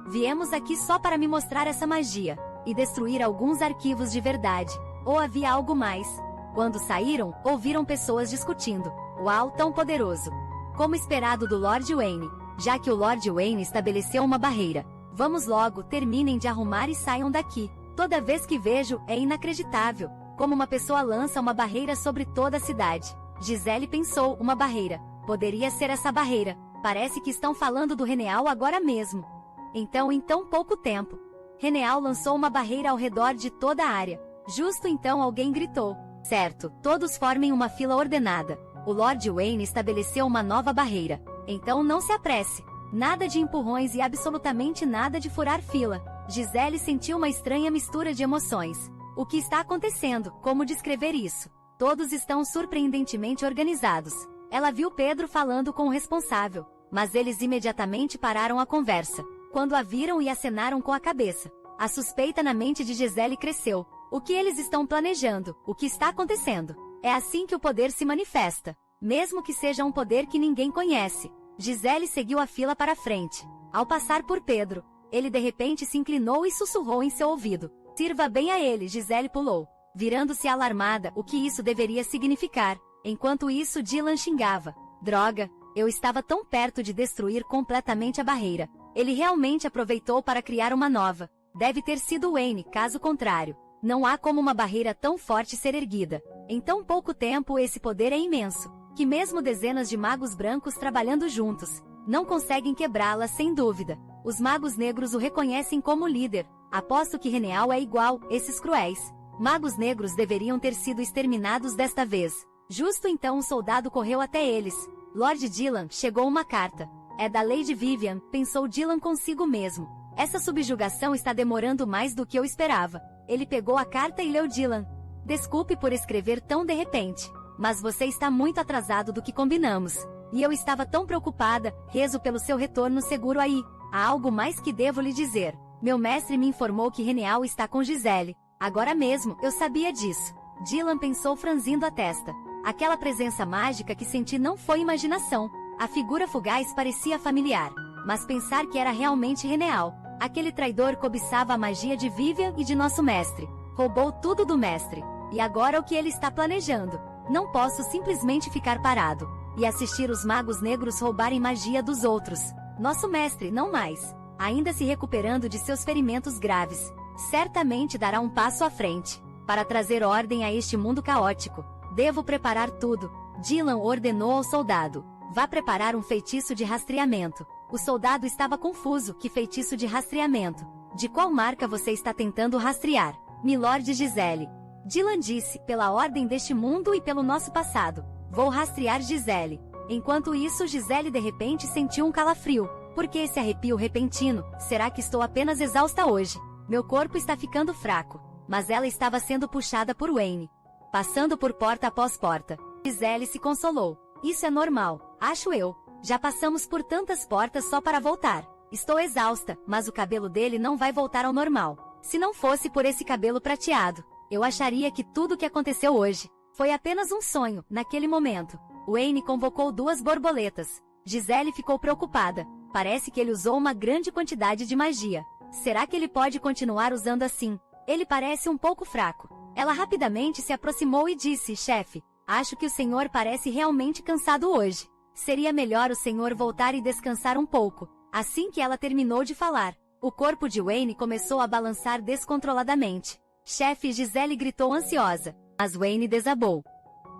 Viemos aqui só para me mostrar essa magia e destruir alguns arquivos de verdade. Ou havia algo mais? Quando saíram, ouviram pessoas discutindo. Uau, tão poderoso! Como esperado do Lord Wayne, já que o Lord Wayne estabeleceu uma barreira. Vamos logo, terminem de arrumar e saiam daqui. Toda vez que vejo, é inacreditável. Como uma pessoa lança uma barreira sobre toda a cidade. Gisele pensou, uma barreira. Poderia ser essa barreira. Parece que estão falando do Reneal agora mesmo. Então, em tão pouco tempo, Reneal lançou uma barreira ao redor de toda a área. Justo então alguém gritou. Certo, todos formem uma fila ordenada. O Lord Wayne estabeleceu uma nova barreira. Então não se apresse. Nada de empurrões e absolutamente nada de furar fila. Gisele sentiu uma estranha mistura de emoções. O que está acontecendo? Como descrever isso? Todos estão surpreendentemente organizados. Ela viu Pedro falando com o responsável, mas eles imediatamente pararam a conversa, quando a viram e acenaram com a cabeça. A suspeita na mente de Gisele cresceu. O que eles estão planejando? O que está acontecendo? É assim que o poder se manifesta, mesmo que seja um poder que ninguém conhece. Gisele seguiu a fila para frente. Ao passar por Pedro, ele de repente se inclinou e sussurrou em seu ouvido. Sirva bem a ele. Gisele pulou, virando-se alarmada. O que isso deveria significar? Enquanto isso, Dylan xingava. Droga, eu estava tão perto de destruir completamente a barreira. Ele realmente aproveitou para criar uma nova. Deve ter sido Wayne, caso contrário. Não há como uma barreira tão forte ser erguida. Em tão pouco tempo esse poder é imenso, que mesmo dezenas de magos brancos trabalhando juntos, não conseguem quebrá-la sem dúvida. Os magos negros o reconhecem como líder. Aposto que Reneal é igual, esses cruéis. Magos negros deveriam ter sido exterminados desta vez. Justo então um soldado correu até eles. Lord Dylan, chegou uma carta. É da Lady Vivian, pensou Dylan consigo mesmo. Essa subjugação está demorando mais do que eu esperava. Ele pegou a carta e leu Dylan. Desculpe por escrever tão de repente, mas você está muito atrasado do que combinamos. E eu estava tão preocupada, rezo pelo seu retorno seguro aí. Há algo mais que devo lhe dizer. Meu mestre me informou que Renial está com Gisele. Agora mesmo, eu sabia disso. Dylan pensou franzindo a testa. Aquela presença mágica que senti não foi imaginação. A figura fugaz parecia familiar. Mas pensar que era realmente Renial. Aquele traidor cobiçava a magia de Vivian e de nosso mestre. Roubou tudo do mestre. E agora o que ele está planejando? Não posso simplesmente ficar parado e assistir os magos negros roubarem magia dos outros. Nosso mestre, não mais. Ainda se recuperando de seus ferimentos graves. Certamente dará um passo à frente, para trazer ordem a este mundo caótico. Devo preparar tudo. Dylan ordenou ao soldado. Vá preparar um feitiço de rastreamento. O soldado estava confuso. Que feitiço de rastreamento? De qual marca você está tentando rastrear? Milord Gisele. Dylan disse, pela ordem deste mundo e pelo nosso passado. Vou rastrear Gisele. Enquanto isso, Gisele de repente sentiu um calafrio. Por que esse arrepio repentino? Será que estou apenas exausta hoje? Meu corpo está ficando fraco. Mas ela estava sendo puxada por Wayne. Passando por porta após porta. Gisele se consolou. Isso é normal, acho eu. Já passamos por tantas portas só para voltar. Estou exausta, mas o cabelo dele não vai voltar ao normal. Se não fosse por esse cabelo prateado, eu acharia que tudo o que aconteceu hoje foi apenas um sonho, naquele momento. Wayne convocou 2 borboletas. Gisele ficou preocupada. Parece que ele usou uma grande quantidade de magia. Será que ele pode continuar usando assim? Ele parece um pouco fraco. Ela rapidamente se aproximou e disse, chefe, acho que o senhor parece realmente cansado hoje. Seria melhor o senhor voltar e descansar um pouco. Assim que ela terminou de falar, o corpo de Wayne começou a balançar descontroladamente. Chefe, Gisele gritou ansiosa, mas Wayne desabou.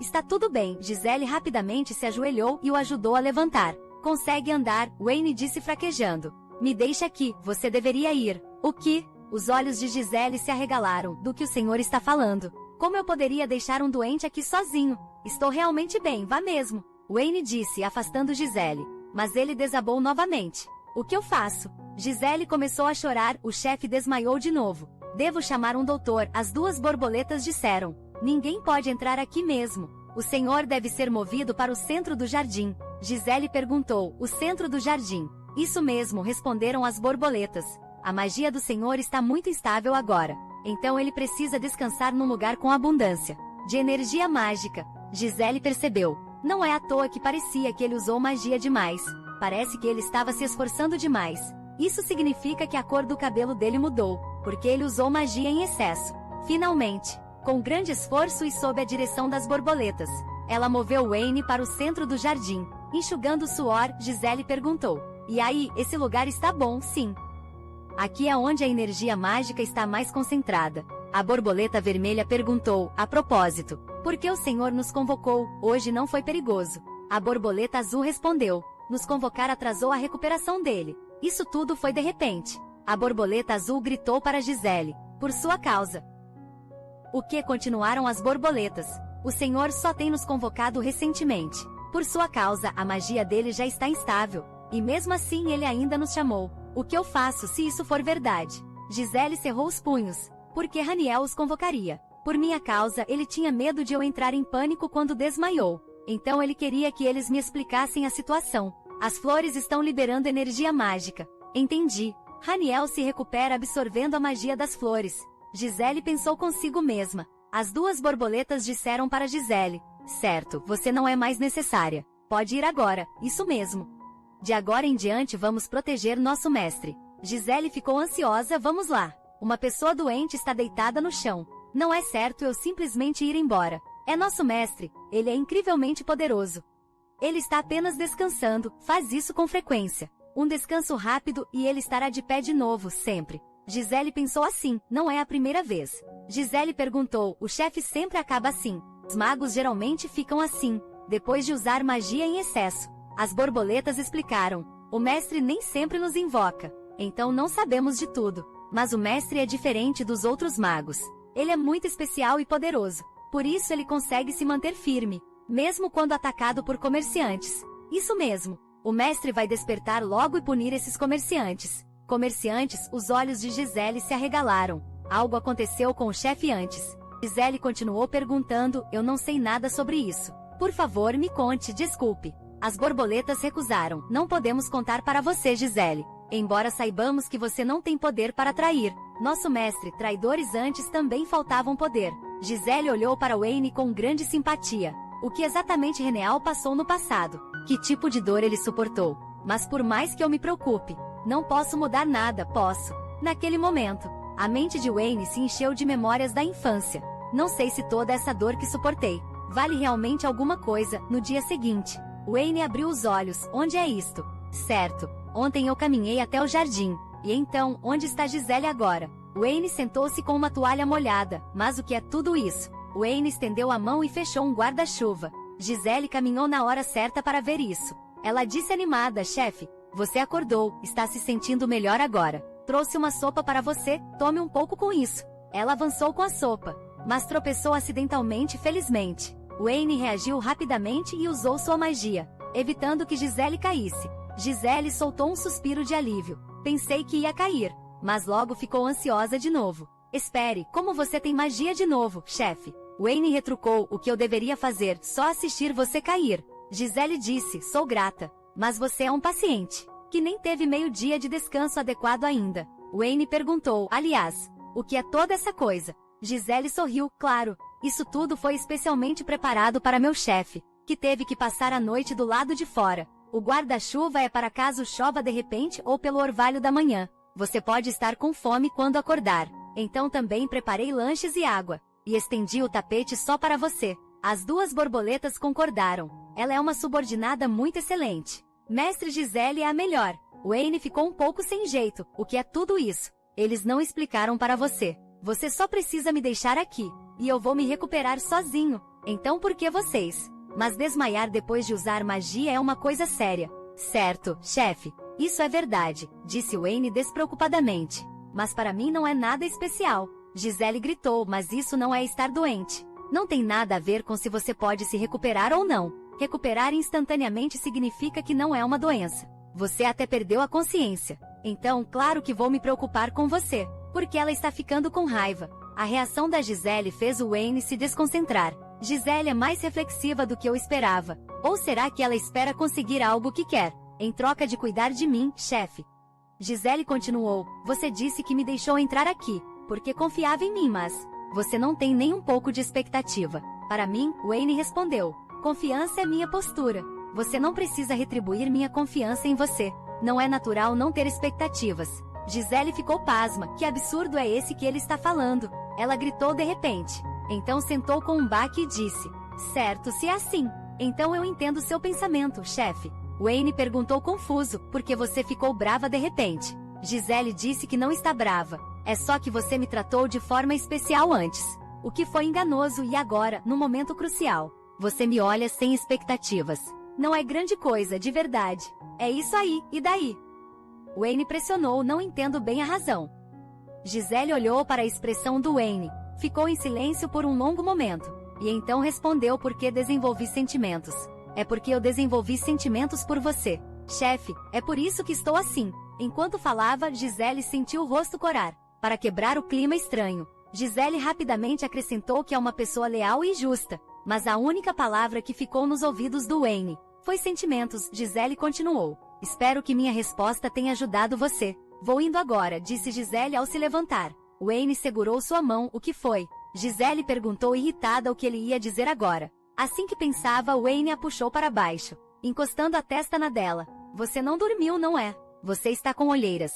Está tudo bem. Gisele rapidamente se ajoelhou e o ajudou a levantar. Consegue andar, Wayne disse fraquejando. Me deixa aqui, você deveria ir. O que? Os olhos de Gisele se arregalaram. Do que o senhor está falando? Como eu poderia deixar um doente aqui sozinho? Estou realmente bem, vá mesmo. Wayne disse, afastando Gisele. Mas ele desabou novamente. O que eu faço? Gisele começou a chorar, o chefe desmaiou de novo. Devo chamar um doutor, as 2 borboletas disseram. Ninguém pode entrar aqui mesmo. O senhor deve ser movido para o centro do jardim. Gisele perguntou, o centro do jardim. Isso mesmo, responderam as borboletas. A magia do senhor está muito instável agora. Então ele precisa descansar num lugar com abundância de energia mágica. Gisele percebeu. Não é à toa que parecia que ele usou magia demais. Parece que ele estava se esforçando demais. Isso significa que a cor do cabelo dele mudou, porque ele usou magia em excesso. Finalmente, com grande esforço e sob a direção das borboletas, ela moveu Wayne para o centro do jardim. Enxugando o suor, Gisele perguntou. E aí, esse lugar está bom, sim. Aqui é onde a energia mágica está mais concentrada. A borboleta vermelha perguntou, a propósito, por que o senhor nos convocou? Hoje não foi perigoso. A borboleta azul respondeu, nos convocar atrasou a recuperação dele. Isso tudo foi de repente. A borboleta azul gritou para Gisele, por sua causa. O que? Continuaram as borboletas. O senhor só tem nos convocado recentemente. Por sua causa, a magia dele já está instável. E mesmo assim ele ainda nos chamou. O que eu faço se isso for verdade? Gisele cerrou os punhos. Por que Raniel os convocaria? Por minha causa, ele tinha medo de eu entrar em pânico quando desmaiou. Então ele queria que eles me explicassem a situação. As flores estão liberando energia mágica. Entendi. Raniel se recupera absorvendo a magia das flores. Gisele pensou consigo mesma. As 2 borboletas disseram para Gisele. Certo, você não é mais necessária. Pode ir agora, isso mesmo. De agora em diante vamos proteger nosso mestre. Gisele ficou ansiosa, vamos lá. Uma pessoa doente está deitada no chão. Não é certo eu simplesmente ir embora. É nosso mestre, ele é incrivelmente poderoso. Ele está apenas descansando, faz isso com frequência. Um descanso rápido e ele estará de pé de novo, sempre. Gisele pensou assim, não é a primeira vez. Gisele perguntou, o chefe sempre acaba assim. Os magos geralmente ficam assim, depois de usar magia em excesso. As borboletas explicaram, o mestre nem sempre nos invoca, então não sabemos de tudo. Mas o mestre é diferente dos outros magos. Ele é muito especial e poderoso, por isso ele consegue se manter firme, mesmo quando atacado por comerciantes. Isso mesmo, o mestre vai despertar logo e punir esses comerciantes. Comerciantes, os olhos de Gisele se arregalaram. Algo aconteceu com o chefe antes. Gisele continuou perguntando, eu não sei nada sobre isso. Por favor, me conte, desculpe. As borboletas recusaram, não podemos contar para você, Gisele. Embora saibamos que você não tem poder para trair. Nosso mestre, traidores antes também faltavam poder. Gisele olhou para Wayne com grande simpatia. O que exatamente Reneal passou no passado? Que tipo de dor ele suportou? Mas por mais que eu me preocupe, não posso mudar nada, posso. Naquele momento, a mente de Wayne se encheu de memórias da infância. Não sei se toda essa dor que suportei vale realmente alguma coisa. No dia seguinte, Wayne abriu os olhos. Onde é isto? Certo, ontem eu caminhei até o jardim. E então, onde está Gisele agora? Wayne sentou-se com uma toalha molhada. Mas o que é tudo isso? Wayne estendeu a mão e fechou um guarda-chuva. Gisele caminhou na hora certa para ver isso. Ela disse animada, chefe, você acordou, está se sentindo melhor agora. Trouxe uma sopa para você, tome um pouco com isso. Ela avançou com a sopa, mas tropeçou acidentalmente, felizmente. Wayne reagiu rapidamente e usou sua magia, evitando que Gisele caísse. Gisele soltou um suspiro de alívio. Pensei que ia cair, mas logo ficou ansiosa de novo. Espere, como você tem magia de novo, chefe? Wayne retrucou, o que eu deveria fazer, só assistir você cair. Gisele disse, sou grata, mas você é um paciente, que nem teve meio-dia de descanso adequado ainda. Wayne perguntou, aliás, o que é toda essa coisa? Gisele sorriu, claro, isso tudo foi especialmente preparado para meu chefe, que teve que passar a noite do lado de fora. O guarda-chuva é para caso chova de repente ou pelo orvalho da manhã. Você pode estar com fome quando acordar. Então também preparei lanches e água. E estendi o tapete só para você. As duas borboletas concordaram. Ela é uma subordinada muito excelente. Mestre Gisele é a melhor. Wayne ficou um pouco sem jeito. O que é tudo isso? Eles não explicaram para você. Você só precisa me deixar aqui. E eu vou me recuperar sozinho. Então por que vocês? Mas desmaiar depois de usar magia é uma coisa séria. Certo, chefe. Isso é verdade, disse Wayne despreocupadamente. Mas para mim não é nada especial. Gisele gritou, mas isso não é estar doente. Não tem nada a ver com se você pode se recuperar ou não. Recuperar instantaneamente significa que não é uma doença. Você até perdeu a consciência. Então, claro que vou me preocupar com você, porque ela está ficando com raiva. A reação da Gisele fez o Wayne se desconcentrar. Gisele é mais reflexiva do que eu esperava. Ou será que ela espera conseguir algo que quer, em troca de cuidar de mim, chefe? Gisele continuou, você disse que me deixou entrar aqui, porque confiava em mim, mas você não tem nem um pouco de expectativa. Para mim, Wayne respondeu, confiança é minha postura. Você não precisa retribuir minha confiança em você. Não é natural não ter expectativas. Gisele ficou pasma, que absurdo é esse que ele está falando? Ela gritou de repente. Então sentou com um baque e disse, certo, se é assim. Então eu entendo seu pensamento, chefe. Wayne perguntou confuso, por que você ficou brava de repente? Gisele disse que não está brava. É só que você me tratou de forma especial antes. O que foi enganoso e agora, no momento crucial, você me olha sem expectativas. Não é grande coisa, de verdade. É isso aí, e daí? Wayne pressionou, não entendo bem a razão. Gisele olhou para a expressão do Wayne. Ficou em silêncio por um longo momento. E então respondeu porque desenvolvi sentimentos. É porque eu desenvolvi sentimentos por você. Chefe, é por isso que estou assim. Enquanto falava, Gisele sentiu o rosto corar. Para quebrar o clima estranho, Gisele rapidamente acrescentou que é uma pessoa leal e justa. Mas a única palavra que ficou nos ouvidos do Wayne foi sentimentos. Gisele continuou. Espero que minha resposta tenha ajudado você. Vou indo agora, disse Gisele ao se levantar. Wayne segurou sua mão, o que foi? Gisele perguntou irritada o que ele ia dizer agora. Assim que pensava, Wayne a puxou para baixo, encostando a testa na dela. Você não dormiu, não é? Você está com olheiras.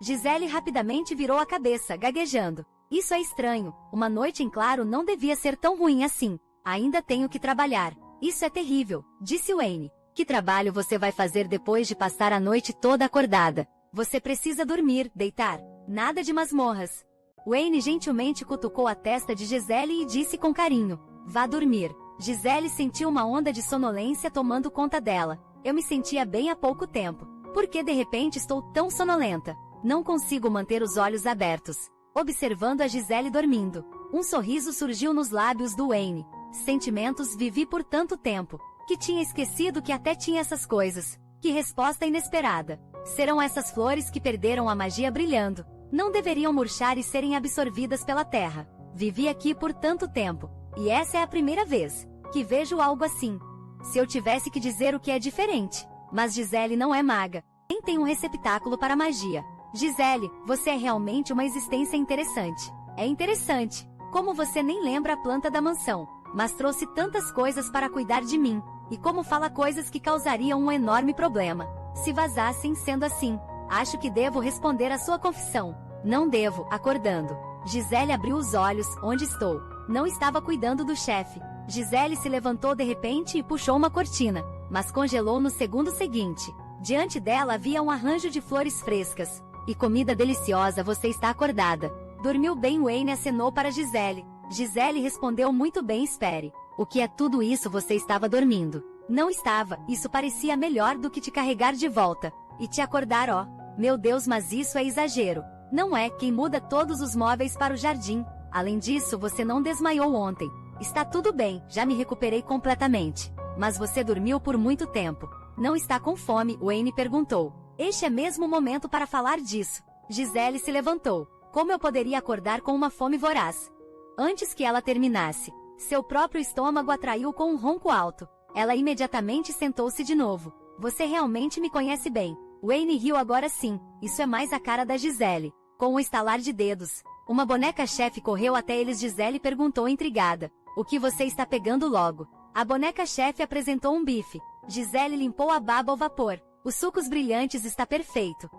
Gisele rapidamente virou a cabeça, gaguejando. Isso é estranho, uma noite em claro não devia ser tão ruim assim. Ainda tenho que trabalhar. Isso é terrível, disse Wayne. Que trabalho você vai fazer depois de passar a noite toda acordada? Você precisa dormir, deitar. Nada de masmorras. Wayne gentilmente cutucou a testa de Gisele e disse com carinho, vá dormir. Gisele sentiu uma onda de sonolência tomando conta dela. Eu me sentia bem há pouco tempo. Por que de repente estou tão sonolenta? Não consigo manter os olhos abertos. Observando a Gisele dormindo. Um sorriso surgiu nos lábios do Wayne. Sentimentos vivi por tanto tempo, que tinha esquecido que até tinha essas coisas. Que resposta inesperada. Serão essas flores que perderam a magia brilhando. Não deveriam murchar e serem absorvidas pela terra. Vivi aqui por tanto tempo, e essa é a primeira vez que vejo algo assim. Se eu tivesse que dizer o que é diferente. Mas Gisele não é maga, nem tem um receptáculo para magia. Gisele, você é realmente uma existência interessante. É interessante, como você nem lembra a planta da mansão, mas trouxe tantas coisas para cuidar de mim, e como fala coisas que causariam um enorme problema. Se vazassem sendo assim, acho que devo responder à sua confissão. Não devo, acordando. Gisele abriu os olhos, onde estou? Não estava cuidando do chefe. Gisele se levantou de repente e puxou uma cortina, mas congelou no segundo seguinte. Diante dela havia um arranjo de flores frescas. E comida deliciosa, você está acordada. Dormiu bem? Wayne acenou para Gisele. Gisele respondeu muito bem, espere. O que é tudo isso? Você estava dormindo. Não estava, isso parecia melhor do que te carregar de volta. E te acordar, ó. Meu Deus, mas isso é exagero. Não é quem muda todos os móveis para o jardim. Além disso, você não desmaiou ontem. Está tudo bem, já me recuperei completamente. Mas você dormiu por muito tempo. Não está com fome? Wayne perguntou. Este é mesmo o momento para falar disso. Gisele se levantou. Como eu poderia acordar com uma fome voraz? Antes que ela terminasse, seu próprio estômago atraiu com um ronco alto. Ela imediatamente sentou-se de novo. Você realmente me conhece bem. Wayne riu. Agora sim, isso é mais a cara da Gisele. Com um estalar de dedos, uma boneca-chefe correu até eles. Gisele perguntou intrigada. O que você está pegando logo? A boneca-chefe apresentou um bife. Gisele limpou a baba ao vapor. Os sucos brilhantes está perfeito.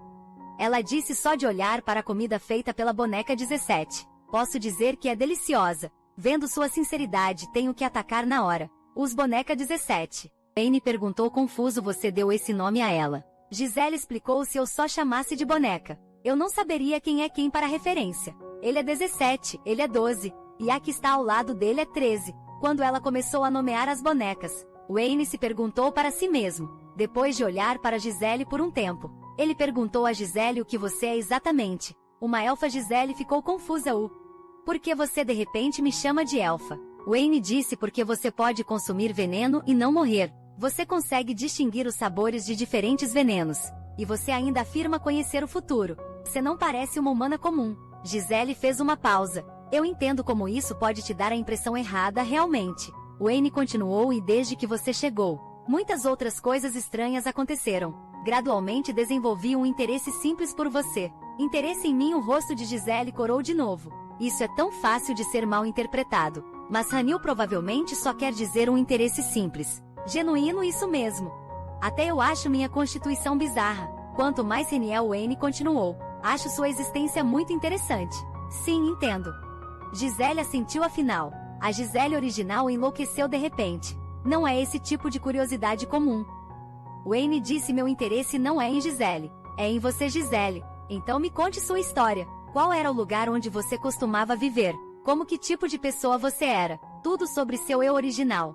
Ela disse só de olhar para a comida feita pela boneca 17. Posso dizer que é deliciosa. Vendo sua sinceridade, tenho que atacar na hora. Os boneca 17. Wayne perguntou confuso. Você deu esse nome a ela? Gisele explicou. Se eu só chamasse de boneca, eu não saberia quem é quem para referência. Ele é 17, ele é 12, e a que está ao lado dele é 13. Quando ela começou a nomear as bonecas, Wayne se perguntou para si mesmo. Depois de olhar para Gisele por um tempo, ele perguntou a Gisele o que você é exatamente. Uma elfa. Gisele ficou confusa. Por que você de repente me chama de elfa? Wayne disse porque você pode consumir veneno e não morrer. Você consegue distinguir os sabores de diferentes venenos. E você ainda afirma conhecer o futuro. Você não parece uma humana comum. Gisele fez uma pausa. Eu entendo como isso pode te dar a impressão errada realmente. Wayne continuou. E desde que você chegou, muitas outras coisas estranhas aconteceram. Gradualmente desenvolvi um interesse simples por você. Interesse em mim? O rosto de Gisele corou de novo. Isso é tão fácil de ser mal interpretado. Mas Raniel provavelmente só quer dizer um interesse simples. Genuíno, isso mesmo. Até eu acho minha constituição bizarra. Quanto mais Raniel. Wayne continuou. Acho sua existência muito interessante. Sim, entendo. Gisele assentiu. Afinal, a Gisele original enlouqueceu de repente. Não é esse tipo de curiosidade comum. Wayne disse. Meu interesse não é em Gisele. É em você, Gisele. Então me conte sua história. Qual era o lugar onde você costumava viver? Como que tipo de pessoa você era? Tudo sobre seu eu original.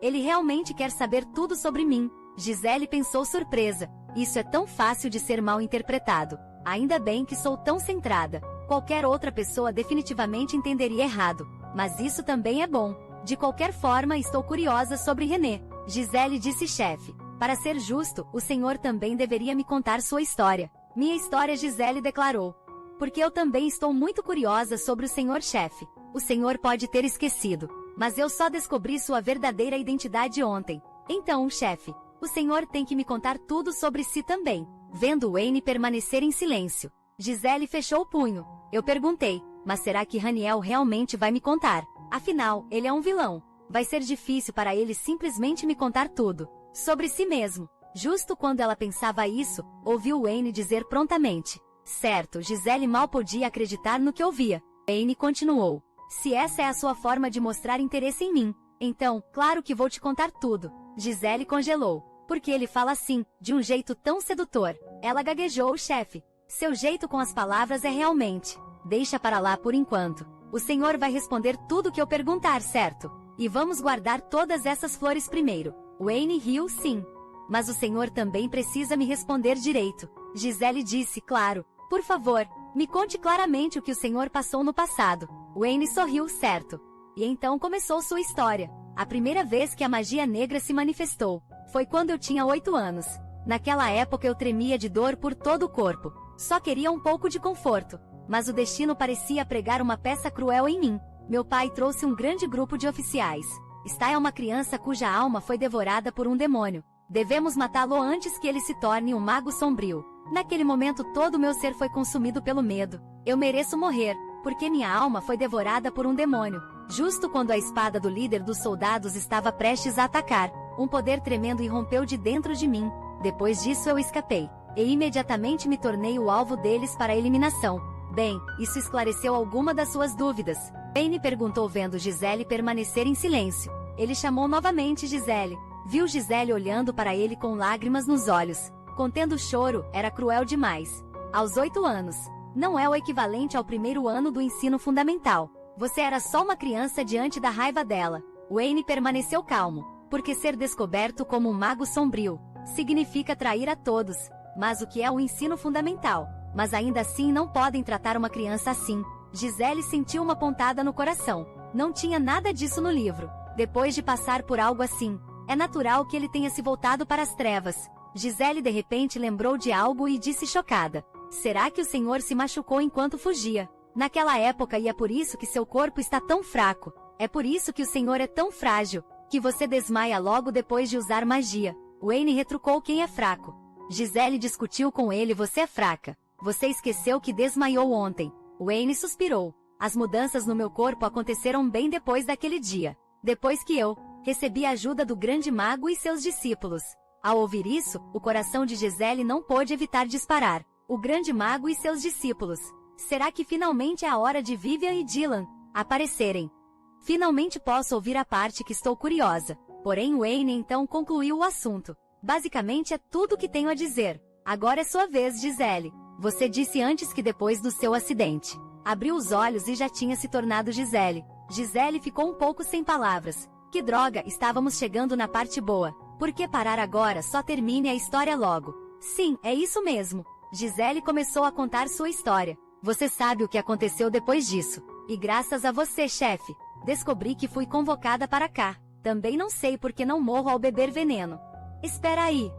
Ele realmente quer saber tudo sobre mim. Gisele pensou surpresa. Isso é tão fácil de ser mal interpretado. Ainda bem que sou tão centrada. Qualquer outra pessoa definitivamente entenderia errado. Mas isso também é bom. De qualquer forma, estou curiosa sobre René. Gisele disse. Chefe, para ser justo, o senhor também deveria me contar sua história. Minha história, Gisele declarou. Porque eu também estou muito curiosa sobre o senhor chefe. O senhor pode ter esquecido, mas eu só descobri sua verdadeira identidade ontem. Então, chefe, o senhor tem que me contar tudo sobre si também. Vendo Wayne permanecer em silêncio, Gisele fechou o punho. Eu perguntei, mas será que Raniel realmente vai me contar? Afinal, ele é um vilão. Vai ser difícil para ele simplesmente me contar tudo sobre si mesmo. Justo quando ela pensava isso, ouviu Wayne dizer prontamente. Certo. Gisele mal podia acreditar no que ouvia. Wayne continuou. Se essa é a sua forma de mostrar interesse em mim, então, claro que vou te contar tudo. Gisele congelou. Porque ele fala assim, de um jeito tão sedutor. Ela gaguejou. Chefe, seu jeito com as palavras é realmente... Deixa para lá por enquanto. O senhor vai responder tudo que eu perguntar, certo? E vamos guardar todas essas flores primeiro. Wayne riu. Sim. Mas o senhor também precisa me responder direito. Gisele disse. Claro. Por favor, me conte claramente o que o senhor passou no passado. Wayne sorriu. Certo. E então começou sua história. A primeira vez que a magia negra se manifestou foi quando eu tinha 8 anos. Naquela época eu tremia de dor por todo o corpo. Só queria um pouco de conforto. Mas o destino parecia pregar uma peça cruel em mim. Meu pai trouxe um grande grupo de oficiais. Está é uma criança cuja alma foi devorada por um demônio. Devemos matá-lo antes que ele se torne um mago sombrio. Naquele momento todo o meu ser foi consumido pelo medo. Eu mereço morrer, porque minha alma foi devorada por um demônio. Justo quando a espada do líder dos soldados estava prestes a atacar, um poder tremendo irrompeu de dentro de mim. Depois disso eu escapei, e imediatamente me tornei o alvo deles para a eliminação. Bem, isso esclareceu alguma das suas dúvidas. Wayne perguntou vendo Gisele permanecer em silêncio. Ele chamou novamente Gisele. Viu Gisele olhando para ele com lágrimas nos olhos. Contendo o choro, era cruel demais. Aos 8 anos. Não é o equivalente ao primeiro ano do ensino fundamental. Você era só uma criança diante da raiva dela. Wayne permaneceu calmo, porque ser descoberto como um mago sombrio significa trair a todos. Mas o que é o ensino fundamental? Mas ainda assim não podem tratar uma criança assim. Gisele sentiu uma pontada no coração. Não tinha nada disso no livro. Depois de passar por algo assim, é natural que ele tenha se voltado para as trevas. Gisele de repente lembrou de algo e disse chocada. Será que o senhor se machucou enquanto fugia? Naquela época e é por isso que seu corpo está tão fraco. É por isso que o senhor é tão frágil, que você desmaia logo depois de usar magia. Wayne retrucou quem é fraco. Gisele discutiu com ele você é fraca. Você esqueceu que desmaiou ontem. Wayne suspirou. As mudanças no meu corpo aconteceram bem depois daquele dia. Depois que eu recebi a ajuda do grande mago e seus discípulos. Ao ouvir isso, o coração de Gisele não pôde evitar disparar. O grande mago e seus discípulos. Será que finalmente é a hora de Vivian e Dylan aparecerem? Finalmente posso ouvir a parte que estou curiosa. Porém Wayne então concluiu o assunto. Basicamente é tudo o que tenho a dizer. Agora é sua vez, Gisele. Você disse antes que depois do seu acidente. Abriu os olhos e já tinha se tornado Gisele. Gisele ficou um pouco sem palavras. Que droga, estávamos chegando na parte boa. Por que parar agora? Só termine a história logo. Sim, é isso mesmo. Gisele começou a contar sua história. Você sabe o que aconteceu depois disso. E graças a você, chefe, descobri que fui convocada para cá. Também não sei por que não morro ao beber veneno. Espera aí.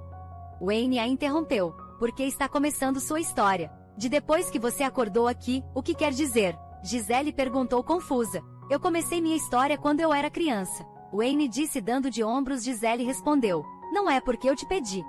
Wayne a interrompeu. Porque está começando sua história. De depois que você acordou aqui, o que quer dizer? Gisele perguntou confusa. Eu comecei minha história quando eu era criança. Wayne disse dando de ombros. Gisele respondeu. Não é porque eu te pedi.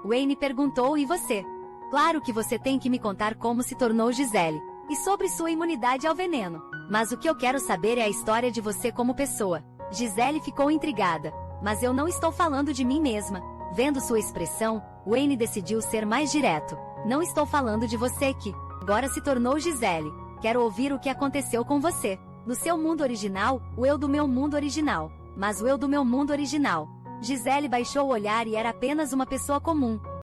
Wayne perguntou e você? Claro que você tem que me contar como se tornou Gisele. E sobre sua imunidade ao veneno. Mas o que eu quero saber é a história de você como pessoa. Gisele ficou intrigada. Mas eu não estou falando de mim mesma. Vendo sua expressão, Wayne decidiu ser mais direto. Não estou falando de você que agora se tornou Gisele. Quero ouvir o que aconteceu com você. No seu mundo original, o eu do meu mundo original. Mas o eu do meu mundo original. Gisele baixou o olhar e era apenas uma pessoa comum.